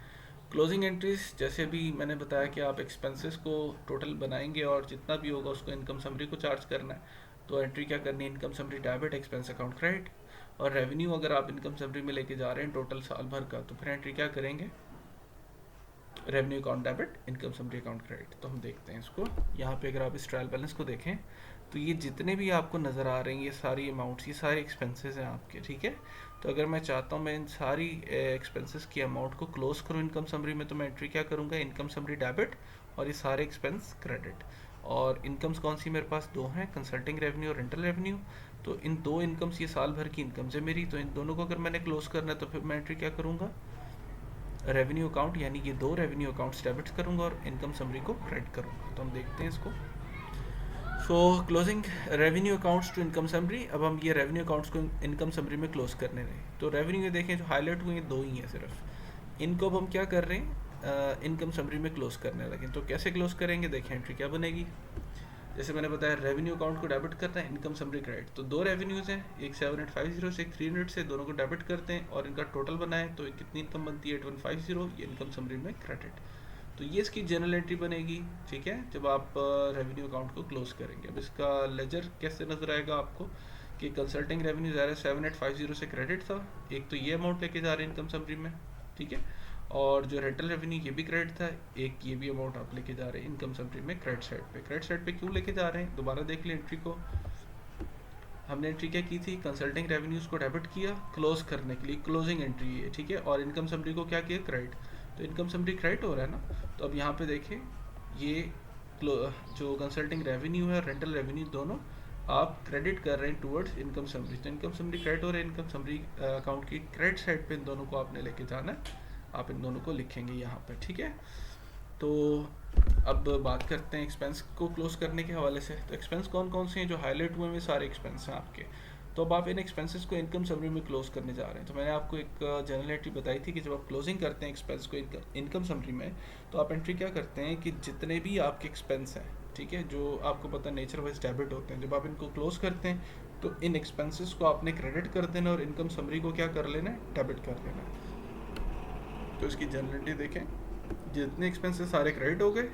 क्लोजिंग एंट्रीज जैसे भी मैंने बताया कि आप एक्सपेंसेस को टोटल बनाएंगे और जितना भी होगा उसको इनकम समरी को चार्ज करना है। तो एंट्री क्या करनी है, income summary debit, expense account credit. और रेवेन्यू अगर आप इनकम समरी में लेके जा रहे हैं टोटल साल भर का, तो फिर एंट्री क्या करेंगे, revenue account debit, income summary account credit. तो हम देखते हैं इसको। यहाँ पे अगर आप इस ट्रायल बैलेंस को देखें तो ये जितने भी आपको नज़र आ रहे हैं, ये सारी अमाउंट्स, ये सारे एक्सपेंसेस हैं आपके, ठीक है। तो अगर मैं चाहता हूँ मैं इन सारी एक्सपेंसेस की अमाउंट को क्लोज करूँ इनकम समरी में, तो मैं एंट्री क्या करूँगा, इनकम समरी डेबिट और ये सारे एक्सपेंस क्रेडिट। और इनकम्स कौन सी मेरे पास दो हैं, कंसल्टिंग रेवेन्यू और रेंटल रेवेन्यू। तो इन दो इनकम्स, ये साल भर की इनकम्स है मेरी, तो इन दोनों को अगर मैंने क्लोज करना है तो फिर मैं एंट्री क्या करूँगा, रेवेन्यू अकाउंट, यानी ये दो रेवेन्यू अकाउंट्स डेबिट करूँगा और इनकम समरी को क्रेडिट करूँगा। तो हम देखते हैं इसको। So closing revenue accounts to income summary. अब हम ये रेवेन्यू अकाउंट्स को इनकम समरी में क्लोज करने रहे। तो रेवेन्यू देखें जो हाईलाइट हुए हैं दो ही हैं सिर्फ, इनको अब हम क्या कर रहे हैं, इनकम समरी में क्लोज करने लगे। तो कैसे क्लोज करेंगे, देखें एंट्री क्या बनेगी, जैसे मैंने बताया रेवेन्यू अकाउंट को डेबिट करना है, इनकम समरी क्रेडिट, तो दो रेवेन्यूज़ हैं, एक 7850 से एक 300 से, दोनों को डेबिट करते हैं और इनका टोटल बनाए तो कितनी इनकम बनती है 8150, ये इनकम समरी में क्रेडिट। तो ये इसकी जनरल एंट्री बनेगी, ठीक है, जब आप रेवेन्यू अकाउंट को क्लोज करेंगे। अब इसका लेजर कैसे नजर आएगा आपको कि कंसल्टिंग रेवेन्यू ज़ा रहा है 7850 से क्रेडिट था, एक तो ये अमाउंट लेके जा रहे हैं इनकम समरी में, ठीक है, और जो रेंटल रेवेन्यू ये भी क्रेडिट था, एक ये भी अमाउंट आप लेके जा रहे हैं इनकम समरी में क्रेडिट साइड पे। क्रेडिट साइड पे क्यों लेके जा रहे हैं, दोबारा देख लें एंट्री को। हमने एंट्री क्या की थी, कंसल्टिंग रेवेन्यूज को डेबिट किया क्लोज करने के लिए, क्लोजिंग एंट्री है, ठीक है, और इनकम समरी को क्या किया, क्रेडिट। तो इनकम समरी क्रेडिट हो रहा है ना, तो अब यहाँ पे देखें ये जो कंसल्टिंग रेवेन्यू है, रेंटल रेवेन्यू, दोनों आप क्रेडिट कर रहे हैं टूवर्ड्स इनकम समरी। तो इनकम समरी क्रेडिट हो रहा है, इनकम समरी अकाउंट की क्रेडिट साइड पे इन दोनों को आपने लेके जाना है, आप इन दोनों को लिखेंगे यहाँ पे, ठीक है। तो अब बात करते हैं एक्सपेंस को क्लोज करने के हवाले से। तो एक्सपेंस कौन कौन से हैं जो हाईलाइट हुए हैं, सारे एक्सपेंस हैं आपके। तो अब आप इन एक्सपेंसेस को इनकम समरी में क्लोज करने जा रहे हैं। तो मैंने आपको एक जनरल एंट्री बताई थी कि जब आप क्लोजिंग करते हैं एक्सपेंस को इनकम समरी में, तो आप एंट्री क्या करते हैं कि जितने भी आपके एक्सपेंस हैं, ठीक है, जो आपको पता है नेचर वाइज डेबिट होते हैं, जब आप इनको क्लोज करते हैं तो इन एक्सपेंसेस को आपने क्रेडिट कर देना और इनकम समरी को क्या कर लेना है, डेबिट कर लेना है। तो इसकी जनरल एंट्री देखें, जितने एक्सपेंसेस सारे क्रेडिट हो गए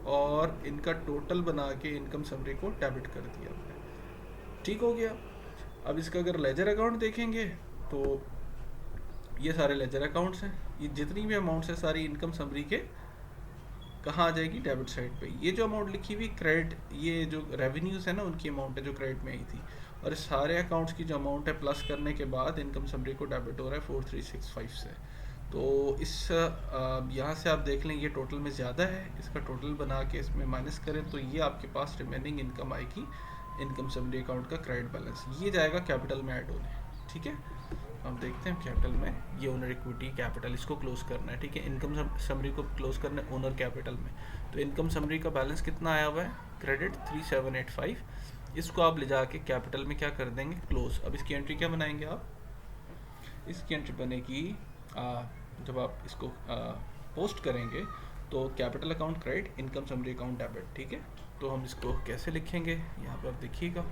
और इनका टोटल बना के इनकम समरी को डेबिट कर दिया हमने, ठीक हो गया। अब इसका अगर लेजर अकाउंट देखेंगे तो ये सारे लेजर अकाउंट्स हैं, ये जितनी भी अमाउंट्स है सारी इनकम समरी के कहाँ आ जाएगी, डेबिट साइड पे। ये जो अमाउंट लिखी हुई क्रेडिट, ये जो रेवेन्यूज़ है ना उनकी अमाउंट है जो क्रेडिट में आई थी, और सारे अकाउंट्स की जो अमाउंट है प्लस करने के बाद इनकम समरी को डेबिट हो रहा है 4365 से। तो इस यहाँ से आप देख लें ये टोटल में ज़्यादा है, इसका टोटल बना के इसमें माइनस करें तो ये आपके पास रिमेनिंग इनकम आएगी इनकम समरी अकाउंट का क्रेडिट बैलेंस, ये जाएगा कैपिटल में ऐड होने, ठीक है। हम देखते हैं कैपिटल में, ये ओनर इक्विटी कैपिटल, इसको क्लोज करना है, ठीक है, इनकम समरी को क्लोज करना है ओनर कैपिटल में। तो इनकम समरी का बैलेंस कितना आया हुआ है, क्रेडिट 3785, इसको आप ले जाके कैपिटल में क्या कर देंगे, क्लोज। अब इसकी एंट्री क्या बनाएंगे आप, इसकी एंट्री बनेगी जब आप इसको पोस्ट करेंगे तो capital account credit, income summary account debit, ठीक है। तो हम इसको कैसे लिखेंगे, यहाँ पे आप देखिएगा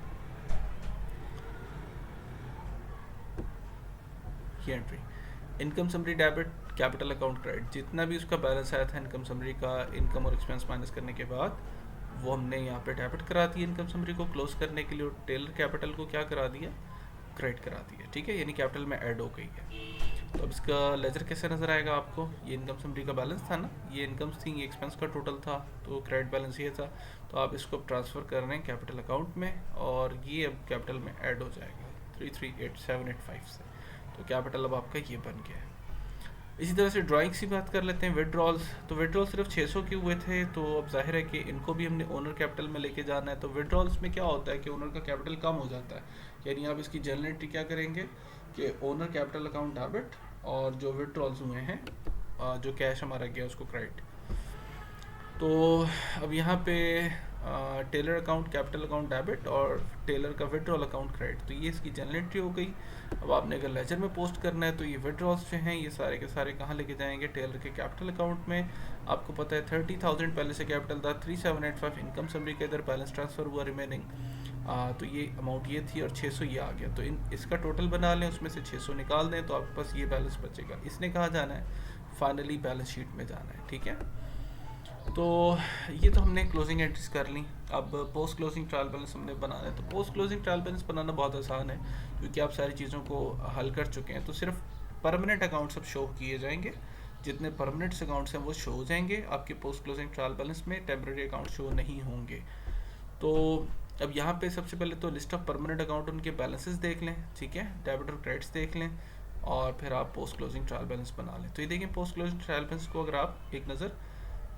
ये entry, income summary debit, capital account credit, जितना भी उसका बैलेंस आया था इनकम समरी का, इनकम और एक्सपेंस माइनस करने के बाद वो हमने यहाँ पे डेबिट करा दिया इनकम समरी को क्लोज करने के लिए, और टेलर कैपिटल को क्या करा दिया, क्रेडिट करा दिया, ठीक है, यानी कैपिटल में ऐड हो गई है। तो अब इसका लेजर कैसे नज़र आएगा आपको, ये इनकम समरी का बैलेंस था ना, ये इनकम्स थी, ये एक्सपेंस का टोटल था, तो क्रेडिट बैलेंस ये था। तो आप इसको अब ट्रांसफ़र कर रहे हैं कैपिटल अकाउंट में और ये अब कैपिटल में ऐड हो जाएगा 338785 से। तो कैपिटल अब आपका ये बन गया है। इसी तरह से ड्राइंग्स की बात कर लेते हैं, विड्रॉल्स। तो विड्रॉल सिर्फ 600 के हुए थे, तो अब जाहिर है कि इनको भी हमने ओनर कैपिटल में लेके जाना है। तो विड्रॉल्स में क्या होता है कि ओनर का कैपिटल कम हो जाता है, यानी आप इसकी जनरल एंट्री क्या करेंगे कि ओनर कैपिटल अकाउंट डेबिट और जो विड्रॉल्स हुए हैं, जो कैश हमारा गया उसको क्रेडिट। तो अब यहाँ पे Taylor account capital account debit और टेलर का विड्रॉल अकाउंट क्रेडिट, तो ये इसकी जनरल एंट्री हो गई। अब आपने अगर लेजर में पोस्ट करना है तो ये विड्रॉल्स जो हैं ये सारे के सारे कहाँ लेके जाएंगे, टेलर के कैपिटल अकाउंट में। आपको पता है 30,000 पहले से कैपिटल था, 3785 इनकम समरी के इधर बैलेंस ट्रांसफ़र हुआ रिमेनिंग, तो ये अमाउंट ये थी और 600 ये आ गया। तो इसका टोटल बना लें, उसमें से 600 निकाल दें तो आपके पास ये बैलेंस बचेगा। इसने कहाँ जाना है, फाइनली बैलेंस शीट में जाना है, ठीक है। तो ये तो हमने क्लोजिंग एंट्रीज कर ली। अब पोस्ट क्लोजिंग ट्रायल बैलेंस हमने बनाना है। तो पोस्ट क्लोजिंग ट्रायल बैलेंस बनाना बहुत आसान है क्योंकि आप सारी चीज़ों को हल कर चुके हैं। तो सिर्फ परमानेंट अकाउंट्स अब शो किए जाएंगे, जितने परमानेंट अकाउंट्स हैं वो शो हो जाएंगे आपके पोस्ट क्लोजिंग ट्रायल बैलेंस में, टेम्परेरी अकाउंट शो नहीं होंगे। तो अब यहाँ पे सबसे पहले तो लिस्ट ऑफ परमानेंट अकाउंट उनके बैलेंसेस देख लें, ठीक है, डेबिट और क्रेडिट्स देख लें और फिर आप पोस्ट क्लोजिंग ट्रायल बैलेंस बना लें। तो ये देखें पोस्ट क्लोजिंग ट्रायल बैलेंस को अगर आप एक नज़र,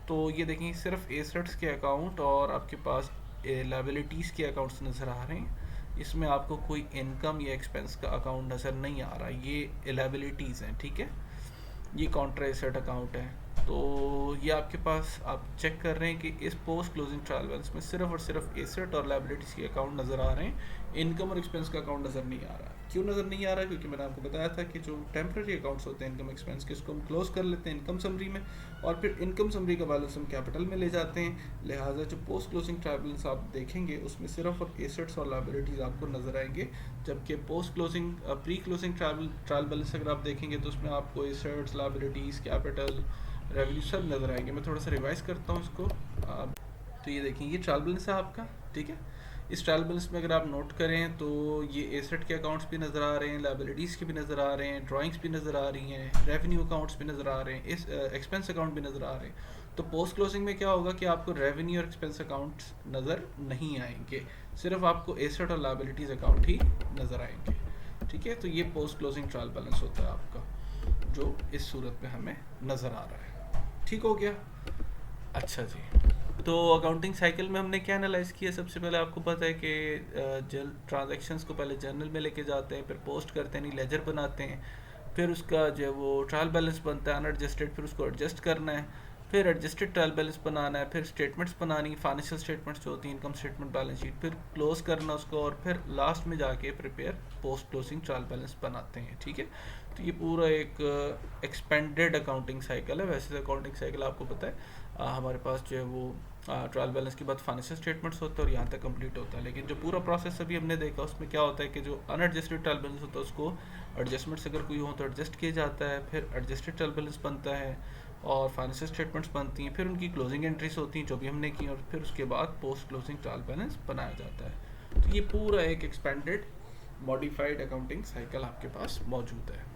तो ये देखेंगे सिर्फ एसेट्स के अकाउंट और आपके पास लायबिलिटीज़ के अकाउंट्स नज़र आ रहे हैं। इसमें आपको कोई इनकम या एक्सपेंस का अकाउंट नज़र नहीं आ रहा, ये लायबिलिटीज़ हैं, ठीक है। ये कॉन्ट्रा एसेट अकाउंट है तो ये आपके पास आप चेक कर रहे हैं कि इस पोस्ट क्लोजिंग ट्रायल बैलेंस में सिर्फ और सिर्फ एसेट और लायबिलिटीज़ के अकाउंट नज़र आ रहे हैं, इनकम और एक्सपेंस का अकाउंट नज़र नहीं आ रहा। क्यों नज़र नहीं आ रहा है? क्योंकि मैंने आपको बताया था कि जो टेम्प्रेरी अकाउंट्स होते हैं इनकम एक्सपेंस के, इसको हम क्लोज कर लेते हैं इनकम समरी में, और फिर इनकम समरी का बैलेंस हम कैपिटल में ले जाते हैं। लिहाजा जो पोस्ट क्लोजिंग ट्रायल बैलेंस आप देखेंगे उसमें सिर्फ और एसेट्स और लायबिलिटीज़ आपको नज़र आएंगे, जबकि post closing pre closing trial balance अगर आप देखेंगे तो उसमें आपको एसेट्स, लायबिलिटीज़, कैपिटल, रेवेन्यू सब नज़र आएंगे। मैं थोड़ा सा रिवाइज करता हूँ इसको। तो ये देखें, ये ट्रायल बैलेंस है आपका, ठीक है। इस ट्रायल बैलेंस में अगर आप नोट करें तो ये एसेट के अकाउंट्स भी नज़र आ रहे हैं, लायबिलिटीज़ के भी नज़र आ रहे हैं, ड्राइंग्स भी नज़र आ रही हैं, रेवेन्यू अकाउंट्स भी नज़र आ रहे हैं, इस एक्सपेंस अकाउंट भी नज़र आ रहे हैं। तो पोस्ट क्लोजिंग में क्या होगा कि आपको रेवेन्यू और एक्सपेंस अकाउंट्स नज़र नहीं आएंगे, सिर्फ आपको एसेट और लायबिलिटीज़ अकाउंट ही नज़र आएंगे, ठीक है। तो ये पोस्ट क्लोजिंग ट्रायल बैलेंस होता है आपका, जो इस सूरत में हमें नज़र आ रहा है। ठीक हो गया। अच्छा जी, तो अकाउंटिंग साइकिल में हमने क्या एनालाइज किया? सबसे पहले आपको पता है कि ट्रांजैक्शंस को पहले जर्नल में लेके जाते हैं, फिर पोस्ट करते हैं, लेजर बनाते हैं, फिर उसका जो है वो ट्रायल बैलेंस बनता है अनएडजस्टेड, फिर उसको एडजस्ट करना है, फिर एडजस्टेड ट्रायल बैलेंस बनाना है, फिर स्टेटमेंट्स बनानी, फाइनेंशियल स्टेटमेंट्स जो होती हैं, इनकम स्टेटमेंट, बैलेंस शीट, फिर क्लोज करना उसको, और फिर लास्ट में जाके prepare post closing trial balance बनाते हैं, ठीक है। तो ये पूरा एक एक्सपेंडेड अकाउंटिंग साइकिल है। वैसे अकाउंटिंग साइकिल आपको पता है हमारे पास जो है वो ट्रायल बैलेंस के बाद फाइनेंशियल स्टेटमेंट्स होता है और यहाँ तक कंप्लीट होता है, लेकिन जो पूरा प्रोसेस अभी हमने देखा उसमें क्या होता है कि जो अनएडजस्टेड ट्रायल बैलेंस होता है उसको एडजस्टमेंट्स अगर कोई हो तो एडजस्ट किया जाता है, फिर एडजस्टेड ट्रायल बैलेंस बनता है और फाइनेंशियल स्टेटमेंट्स बनती हैं, फिर उनकी क्लोजिंग एंट्रीज होती हैं जो भी हमने की, और फिर उसके बाद पोस्ट क्लोजिंग ट्रायल बैलेंस बनाया जाता है। तो ये पूरा एक एक्सपेंडेड मॉडिफाइड अकाउंटिंग साइकिल आपके पास मौजूद है।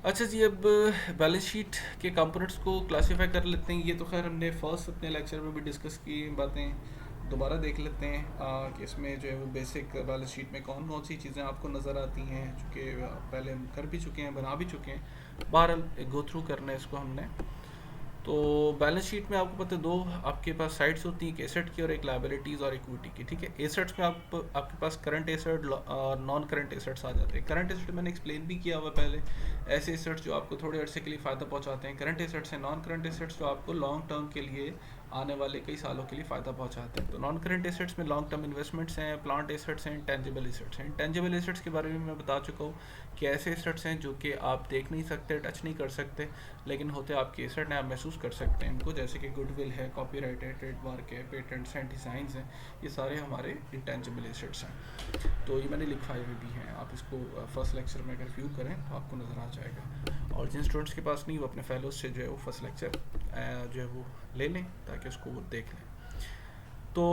अच्छा जी, अब बैलेंस शीट के कंपोनेंट्स को क्लासिफाई कर लेते हैं। ये तो खैर हमने फर्स्ट अपने लेक्चर में भी डिस्कस की बातें, दोबारा देख लेते हैं कि इसमें जो है वो बेसिक बैलेंस शीट में कौन कौन सी चीज़ें आपको नज़र आती हैं, चूँकि पहले हम कर भी चुके हैं, बना भी चुके हैं, बहरहाल गो थ्रू करना है इसको हमने। तो बैलेंस शीट में आपको पता है दो आपके पास साइड्स होती हैं, एक एसेट की और एक लायबिलिटीज़ और इक्विटी की, ठीक है। एसेट्स में आपके पास करंट एसेट और नॉन करंट एसेट्स आ जाते हैं। करंट एसेट मैंने एक्सप्लेन भी किया हुआ पहले, ऐसे एसेट्स जो आपको थोड़े अर्से के लिए फ़ायदा पहुंचाते हैं करंट एसेट्स हैं। नॉन करंट एसेट्स जो आपको लॉन्ग टर्म के लिए आने वाले कई सालों के लिए फ़ायदा पहुंचाते हैं। तो नॉन करंट एसेट्स में लॉन्ग टर्म इन्वेस्टमेंट्स हैं, प्लांट एसेट्स हैं, इंटेंजिबल एसेट्स हैं। इंटेंजिबल एसेट्स के बारे में मैं बता चुका हूँ कि ऐसे एसेट्स हैं जो कि आप देख नहीं सकते, टच नहीं कर सकते, लेकिन होते आपके एसेट हैं, आप महसूस कर सकते हैं इनको, जैसे कि गुडविल है, कॉपीराइट है, ट्रेडमार्क है, पेटेंट्स हैं, डिज़ाइंस हैं, ये सारे हमारे इंटेंजिबल एसेट्स हैं। तो ये मैंने लिखवाए हुए भी हैं, आप इसको फर्स्ट लेक्चर में अगर व्यू करें तो आपको नज़र आ जाएगा। और जिन स्टूडेंट्स के पास नहीं वो अपने फेलोज से जो है वो फर्स्ट लेक्चर जो है वो ले लें ताकि उसको वो देख लें। तो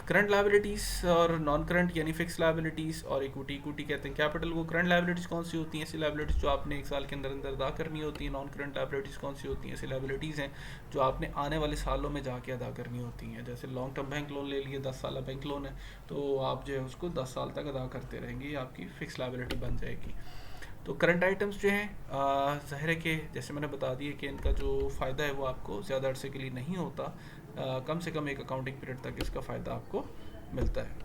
करंट लायबिलिटीज़ और नॉन करंट यानी फिक्स लायबिलिटीज़ और इक्विटी कहते हैं कैपिटल को। करंट लायबिलिटीज़ कौन सी होती हैं? ऐसी लायबिलिटीज़ जो आपने एक साल के अंदर अंदर अदा करनी होती है। नॉन करंट लायबिलिटीज़ कौन सी होती हैं? ऐसी लायबिलिटीज़ हैं जो आपने आने वाले सालों में जाके अदा करनी होती हैं। जैसे लॉन्ग टर्म बैंक लोन ले लिए, 10 साल बैंक लोन है, तो आप जो है उसको 10 साल तक अदा करते रहेंगे, ये आपकी फ़िक्स लायबिलिटी बन जाएगी। तो करंट आइटम्स जो हैं ज़ाहिर है कि जैसे मैंने बता दिया कि इनका जो फ़ायदा है वो आपको ज़्यादा अरसे के लिए नहीं होता, कम से कम एक अकाउंटिंग पीरियड तक इसका फ़ायदा आपको मिलता है।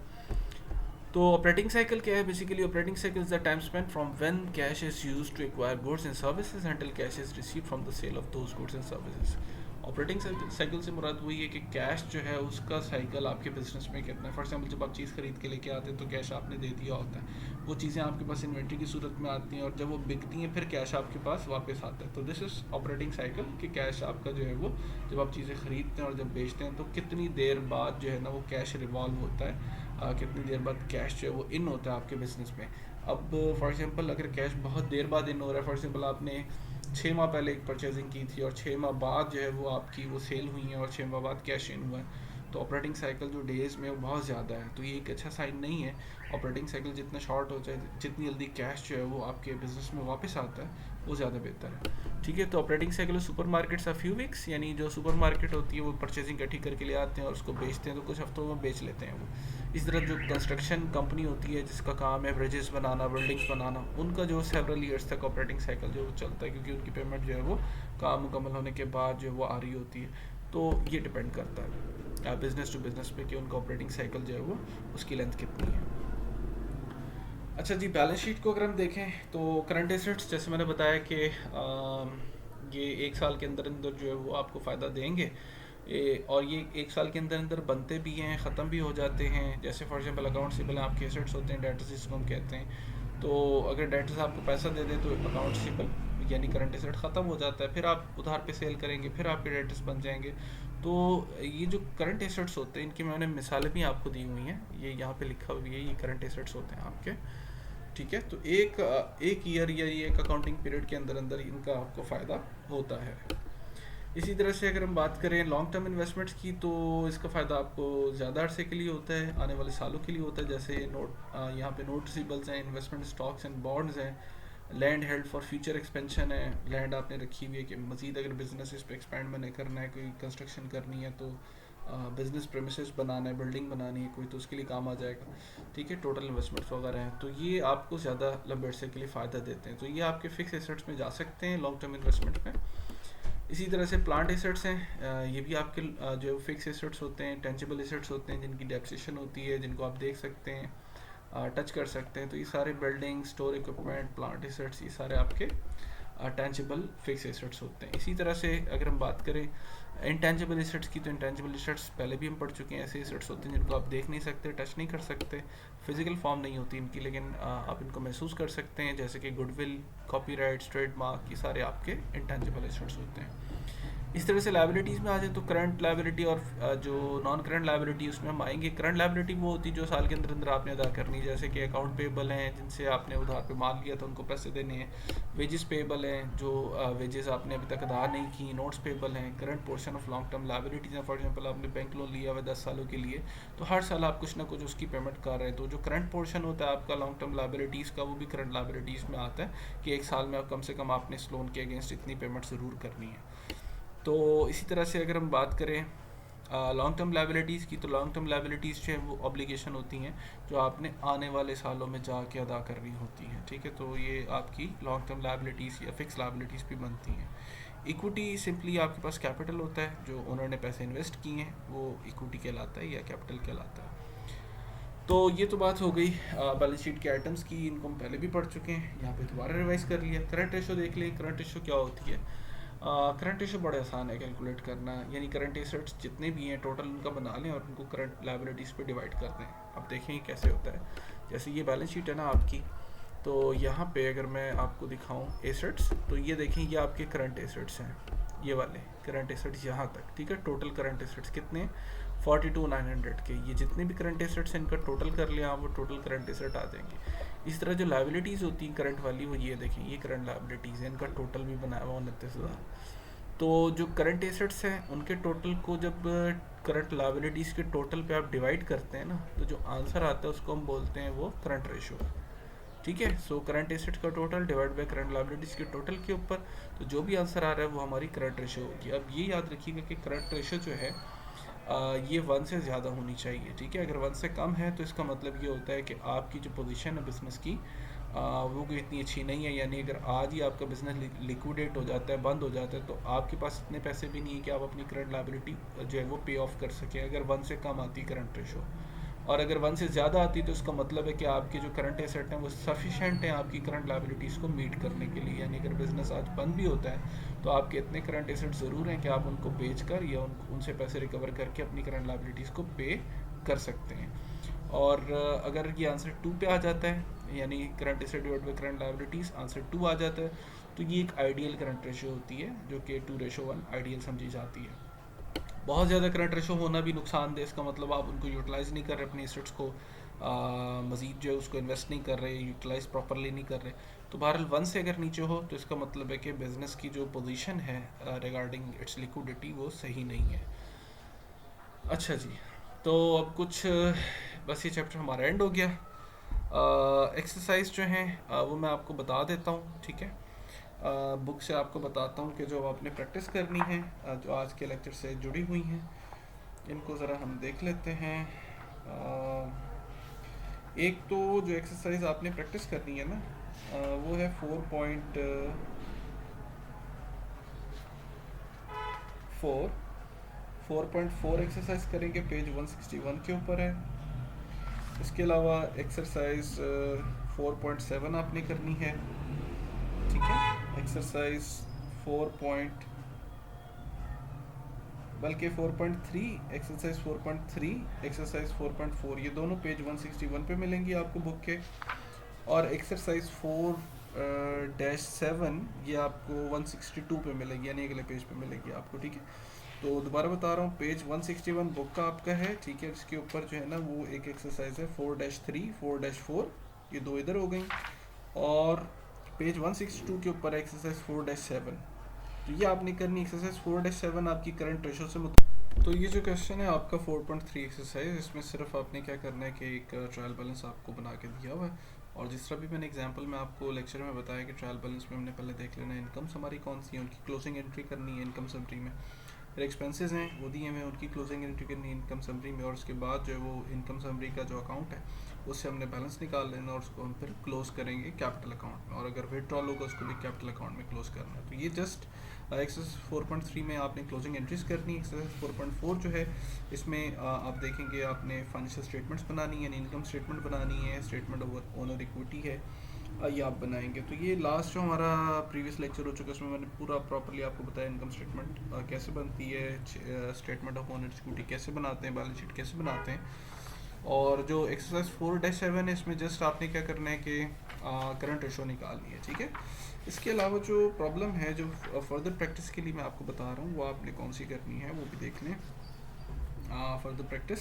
तो ऑपरेटिंग साइकिल क्या है? Basically operating cycle is the time spend from when cash is used to acquire goods and services until cash is received from the sale of those goods and services. Operating cycle से मुराद वही है कि कैश जो है उसका साइकिल आपके बिजनेस में कितना है। फॉर एग्जांपल जब आप चीज़ खरीद के लेके आते हैं तो कैश आपने दे दिया होता है, वो चीज़ें आपके पास इन्वेंट्री की सूरत में आती हैं और जब वो बिकती हैं फिर कैश आपके पास वापस आता है। तो दिस इज़ ऑपरेटिंग साइकिल कि कैश आपका जो है वो जब आप चीज़ें खरीदते हैं और जब बेचते हैं तो कितनी देर बाद जो है ना वो कैश रिवॉल्व होता है, कितनी देर बाद कैश जो है वो इन होता है आपके बिजनेस में। अब फॉर एग्जांपल अगर कैश बहुत देर बाद इन हो रहा है, फॉर एग्जांपल आपने 6 माह पहले एक परचेजिंग की थी और 6 माह बाद जो है वो आपकी वो सेल हुई है और 6 माह बाद कैश इन हुआ है, तो ऑपरेटिंग साइकिल जो डेज़ में वो बहुत ज़्यादा है, तो ये एक अच्छा साइन नहीं है। ऑपरेटिंग साइकिल जितना शॉर्ट हो जाए, जितनी जल्दी कैश जो है वो आपके बिजनेस में वापस आता है वो ज़्यादा बेहतर है, ठीक है। तो ऑपरेटिंग साइकिल सुपर मार्केट्स आ फ्यू वीक्स, यानी जो सुपर मार्केट होती है वो परचेजिंग इकट्ठी करके ले आते हैं और उसको बेचते हैं, तो कुछ हफ्तों में बेच लेते हैं वो। इस तरह जो कंस्ट्रक्शन कंपनी होती है जिसका काम है ब्रिजेस बनाना, बिल्डिंग्स बनाना, उनका जो सेवरल ईयर्स तक ऑपरेटिंग साइकिल जो चलता है, क्योंकि उनकी पेमेंट जो है वो काम मुकम्मल होने के बाद जो है वो आ रही होती है। तो ये डिपेंड करता है बिज़नेस टू बिज़नेस पे कि उनका ऑपरेटिंग साइकिल जो है वो उसकी लेंथ कितनी है। अच्छा जी, बैलेंस शीट को अगर हम देखें तो करंट एसेट्स जैसे मैंने बताया कि ये 1 साल के अंदर अंदर जो है वो आपको फ़ायदा देंगे। और ये 1 साल के अंदर अंदर बनते भी हैं, ख़त्म भी हो जाते हैं। जैसे फॉर एग्जांपल अकाउंट सिबल आपके एसेट्स होते हैं, डेटर्स जिसको हम कहते हैं। तो अगर डेटर्स आपको पैसा दे दे तो अकाउंट सिबल यानी करंट एसेट ख़त्म हो जाता है, फिर आप उधार पे सेल करेंगे, फिर आपके डेटर्स बन जाएंगे। तो ये जो करंट एसेट्स होते हैं इनकी मैंने मिसालें भी आपको दी हुई हैं, ये यहाँ पे लिखा हुआ है, ये करंट एसेट्स होते हैं आपके। ठीक है, तो एक ईयर या एक अकाउंटिंग पीरियड के अंदर अंदर इनका आपको फ़ायदा होता है। इसी तरह से अगर हम बात करें लॉन्ग टर्म इन्वेस्टमेंट्स की, तो इसका फ़ायदा आपको ज़्यादा अरसे के लिए होता है, आने वाले सालों के लिए होता है। जैसे यहाँ पे नोट रिसीवेबल्स हैं, इन्वेस्टमेंट स्टॉक्स एंड बॉन्ड्स हैं, land held for future expansion है, लैंड आपने रखी हुई है कि मज़ीद अगर बिजनेस इस पर एक्सपेंड मैंने करना है, कोई कंस्ट्रक्शन करनी है, तो बिजनेस प्रेमिसेस बनाना है, बिल्डिंग बनानी है कोई, तो उसके लिए काम आ जाएगा। ठीक है, टोटल इन्वेस्टमेंट्स वगैरह हैं, तो ये आपको ज़्यादा लंबे अरसे के लिए फ़ायदा देते हैं। तो ये आपके फिक्स एसेट्स में जा सकते हैं लॉन्ग टर्म इन्वेस्टमेंट में। इसी तरह से प्लांट एसेट्स हैं, ये भी आपके जो फिक्स एसेट्स होते हैं, टेंजिबल एसेट्स होते हैं, जिनकी डेप्रिसिएशन होती है, जिनको आप देख सकते हैं, टच कर सकते हैं। तो ये सारे building, store equipment, plant assets, ये सारे आपके टेंजिबल फिक्स एसेट्स होते हैं। इसी तरह से अगर हम बात करें इंटेंजिबल एसेट्स की, तो इंटेंजिबल एसेट्स पहले भी हम पढ़ चुके हैं। ऐसे एसेट्स होते हैं जिनको आप देख नहीं सकते, टच नहीं कर सकते, फिजिकल फॉर्म नहीं होती इनकी, लेकिन आप इनको महसूस कर सकते हैं, जैसे कि गुडविल, कॉपीराइट्स, ट्रेडमार्क, ये सारे आपके इंटेंजिबल एसेट्स होते हैं। इस तरह से लाइबिलिटीज़ में आ जाए तो करंट लाइबिलिटी और जो नॉन करंट लाइबिलिटी उसमें हम आएंगे। करंट लाइबिलिटी वो होती है जो साल के अंदर अंदर आपने अदा करनी है, जैसे कि अकाउंट पेबल हैं जिनसे आपने उधार पे माल लिया था उनको पैसे देने हैं, वेजेस पेबल हैं जो वेजेस आपने अभी तक अदा नहीं की, नोट्स पेबल हैं। Current portion of long term liabilities हैं, फॉर एग्जांपल आपने बैंक लोन लिया हुआ 10 सालों के लिए, तो हर साल आप कुछ ना कुछ उसकी पेमेंट कर रहे हैं। तो जो करंट पोर्शन होता है आपका लॉन्ग टर्म लाइबिलिटीज़ का, वो भी करंट लाइबिलिटीज़ में आता है कि एक साल में आप कम से कम आपने इस लोन के अगेंस्ट इतनी पेमेंट ज़रूर करनी है। तो इसी तरह से अगर हम बात करें लॉन्ग टर्म लाइबिलिटीज़ की, तो लॉन्ग टर्म लाइबिलिटीज़ जो है वो ऑब्लिगेशन होती हैं जो आपने आने वाले सालों में जाके अदा करनी होती हैं। ठीक है, तो ये आपकी लॉन्ग टर्म लाइबिलिटीज़ या फिक्स लाइबिलिटीज़ भी बनती हैं। इक्विटी सिंपली आपके पास कैपिटल होता है, जो ओनर ने पैसे इन्वेस्ट किए हैं वो इक्विटी कहलाता है या कैपिटल कहलाता है। तो ये तो बात हो गई बैलेंस शीट के आइटम्स की, इनको हम पहले भी पढ़ चुके हैं, यहाँ पे दोबारा रिवाइज कर लिया। करंट रेशो देख लें, करंट रेशो क्या होती है। करंट रेशो बड़ा आसान है कैलकुलेट करना, यानी करंट एसेट्स जितने भी हैं टोटल उनका बना लें और उनको करंट लाइबिलिटीज़ पे डिवाइड कर दें। अब देखें कैसे होता है। जैसे ये बैलेंस शीट है ना आपकी, तो यहाँ पे अगर मैं आपको दिखाऊं एसेट्स, तो ये देखें ये आपके करंट एसेट्स हैं, ये वाले करंट एसेट्स यहाँ तक। ठीक है, टोटल करंट एसेट्स कितने 42,900 के, ये जितने भी करंट एसेट्स हैं इनका टोटल कर लिया वो टोटल करंट एसेट आ जाएंगे। इस तरह जो लाइबिलिटीज़ होती हैं करंट वाली, वो ये देखें ये करंट लाइबिलिटीज़ हैं, इनका टोटल भी बनाया हुआ 29,000। तो जो करंट एसेट्स हैं उनके टोटल को जब करंट लाइबिलिटीज़ के टोटल पे आप डिवाइड करते हैं ना, तो जो आंसर आता है उसको हम बोलते हैं वो करंट रेशो। ठीक है, सो करंट एसेट्स का total divide by current liabilities के टोटल के ऊपर, तो जो भी आंसर आ रहा है वो हमारी करंट रेशो होगी। अब ये याद रखिएगा कि करंट रेशो जो है ये 1 से ज़्यादा होनी चाहिए। ठीक है, अगर 1 से कम है तो इसका मतलब ये होता है कि आपकी जो पोजीशन है बिज़नेस की वो कोई इतनी अच्छी नहीं है, यानी अगर आज ही आपका बिज़नेस लिक्विडेट हो जाता है, बंद हो जाता है, तो आपके पास इतने पैसे भी नहीं है कि आप अपनी करंट लाइबिलिटी जो है वो पे ऑफ कर सकें, अगर 1 से कम आती करंट रेशो। और अगर 1 से ज़्यादा आती तो इसका मतलब है कि आपके जो करंट एसेट हैं वो सफिशेंट हैं आपकी करंट लाइबिलिटीज़ को मीट करने के लिए, यानी अगर बिज़नेस आज बंद भी होता है तो आपके इतने करंट एसेट ज़रूर हैं कि आप उनको बेच कर या उनसे पैसे रिकवर करके अपनी करंट लाइबिलिटीज़ को पे कर सकते हैं। और अगर ये आंसर 2 पे आ जाता है, यानी current asset divide by current liabilities, answer 2 आ जाता है, तो ये एक आइडियल करंट रेशो होती है जो कि 2:1 आइडियल समझी जाती है। बहुत ज़्यादा करंट रेशो होना भी नुकसानदेह, इसका मतलब आप उनको यूटिलाइज़ नहीं कर रहे अपने एसेट्स को, मज़ीद जो है उसको इन्वेस्ट नहीं कर रहे, यूटिलाइज प्रॉपरली नहीं कर रहे। तो बहरहाल 1 से अगर नीचे हो तो इसका मतलब है कि बिज़नेस की जो पोजीशन है रिगार्डिंग इट्स लिक्विडिटी वो सही नहीं है। अच्छा जी, तो अब कुछ बस ये चैप्टर हमारा एंड हो गया। एक्सरसाइज जो हैं वो मैं आपको बता देता हूँ। ठीक है, बुक से आपको बताता हूँ कि जो आपने प्रैक्टिस करनी है जो आज के लेक्चर से जुड़ी हुई हैं, इनको ज़रा हम देख लेते हैं। एक तो जो एक्सरसाइज आपने प्रैक्टिस करनी है ना वो है 4.4 एक्सरसाइज करेंगे, पेज 161 के ऊपर है। इसके अलावा एक्सरसाइज 4.7 आपने करनी है। ठीक है, एक्सरसाइज 4 बल्कि 4.3, एक्सरसाइज 4.3, एक्सरसाइज 4.4, ये दोनों पेज 161 पे मिलेंगी आपको बुक के। और एक्सरसाइज 4-7 ये आपको 162 पे मिलेगी, यानी अगले पेज पे मिलेगी आपको, ठीक है। तो दोबारा बता रहा हूँ, पेज 161 बुक का आपका है, ठीक है। इसके ऊपर जो है ना वो एक एक्सरसाइज है 4-3, 4-4, ये दो इधर हो गई। और पेज 162 के ऊपर एक्सरसाइज 4-7, तो ये आपने करनी एक्सरसाइज 4-7 आपकी करंट रेशो से तो ये जो क्वेश्चन है आपका 4.3 एक्सरसाइज, इसमें सिर्फ आपने क्या करना है कि एक ट्रायल बैलेंस आपको बना के दिया हुआ है। और जिस तरह भी मैंने एग्जांपल में आपको लेक्चर में बताया कि ट्रायल बैलेंस में हमने पहले देख लेना है इनकम्स हमारी कौन सी है, उनकी क्लोजिंग एंट्री करनी है इनकम समरी में। फिर एक्सपेंसेस हैं वो दिए हुए, उनकी क्लोजिंग एंट्री करनी है इनकम समरी में। और उसके बाद जो है वो इनकम समरी का जो अकाउंट है उससे हमने बैलेंस निकाल लेना और उसको हम फिर क्लोज करेंगे कैपिटल अकाउंट में। और अगर विड्रॉल होगा उसको भी कैपिटल अकाउंट में क्लोज करना है। तो ये जस्ट एक्सरसाइज 4.3 में आपने क्लोजिंग एंट्रीज करनी है। एक्सरसाइज 4.4 जो है इसमें आप देखेंगे आपने फाइनेंशियल स्टेटमेंट्स बनानी है, इनकम स्टेटमेंट बनानी है, स्टेटमेंट ऑफ ओनर इक्विटी है, ये आप बनाएंगे। तो ये लास्ट जो हमारा प्रीवियस लेक्चर हो चुका है उसमें मैंने पूरा प्रॉपर्ली आपको बताया इनकम स्टेटमेंट कैसे बनती है, स्टेटमेंट ऑफ ओनर इक्विटी कैसे बनाते हैं, बैलेंस शीट कैसे बनाते हैं। और जो एक्सरसाइज 4-7 है इसमें जस्ट आपने क्या करना है कि करंट रेशो निकालनी है, ठीक है। इसके अलावा जो प्रॉब्लम है जो फर्दर प्रैक्टिस के लिए मैं आपको बता रहा हूँ वो आपने कौन सी करनी है वो भी देख लें। फर्दर प्रैक्टिस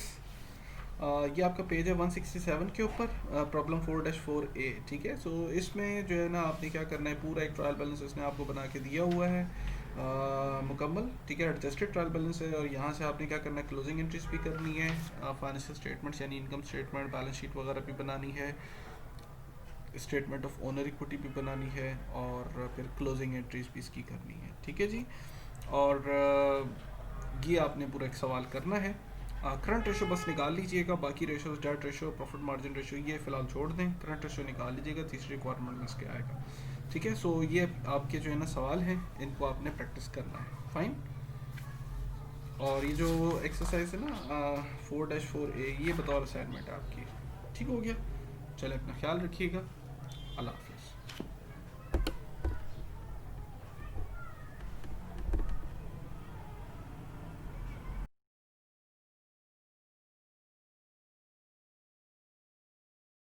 ये आपका पेज है 167 के ऊपर, प्रॉब्लम 4-4A, ठीक है। सो इसमें जो है ना आपने क्या करना है, पूरा एक ट्रायल बैलेंस इसने आपको बना के दिया हुआ है मुकम्मल, ठीक है। एडजस्टेड ट्रायल बैलेंस है और यहाँ से आपने क्या करना है, क्लोजिंग एंट्रीज भी करनी है, फाइनेंशियल स्टेटमेंट्स यानी इनकम स्टेटमेंट, बैलेंस शीट वगैरह भी बनानी है, स्टेटमेंट ऑफ ओनर इक्विटी भी बनानी है और फिर क्लोजिंग एंट्रीज भी इसकी करनी है, ठीक है जी। और ये आपने पूरा एक सवाल करना है। करंट रेशो बस निकाल लीजिएगा, बाकी ratio, debt ratio, profit margin ratio ये फिलहाल छोड़ दें, करंट रेशो निकाल लीजिएगा, तीसरी रिक्वायरमेंट में इसके आएगा, ठीक है। सो ये आपके जो है ना सवाल हैं इनको आपने प्रैक्टिस करना है, फाइन। और ये जो एक्सरसाइज है ना 4-4A ये बतौर असाइनमेंट आपकी, ठीक हो गया। चले अपना ख्याल रखिएगा, अल्लाह हाफ़िज़।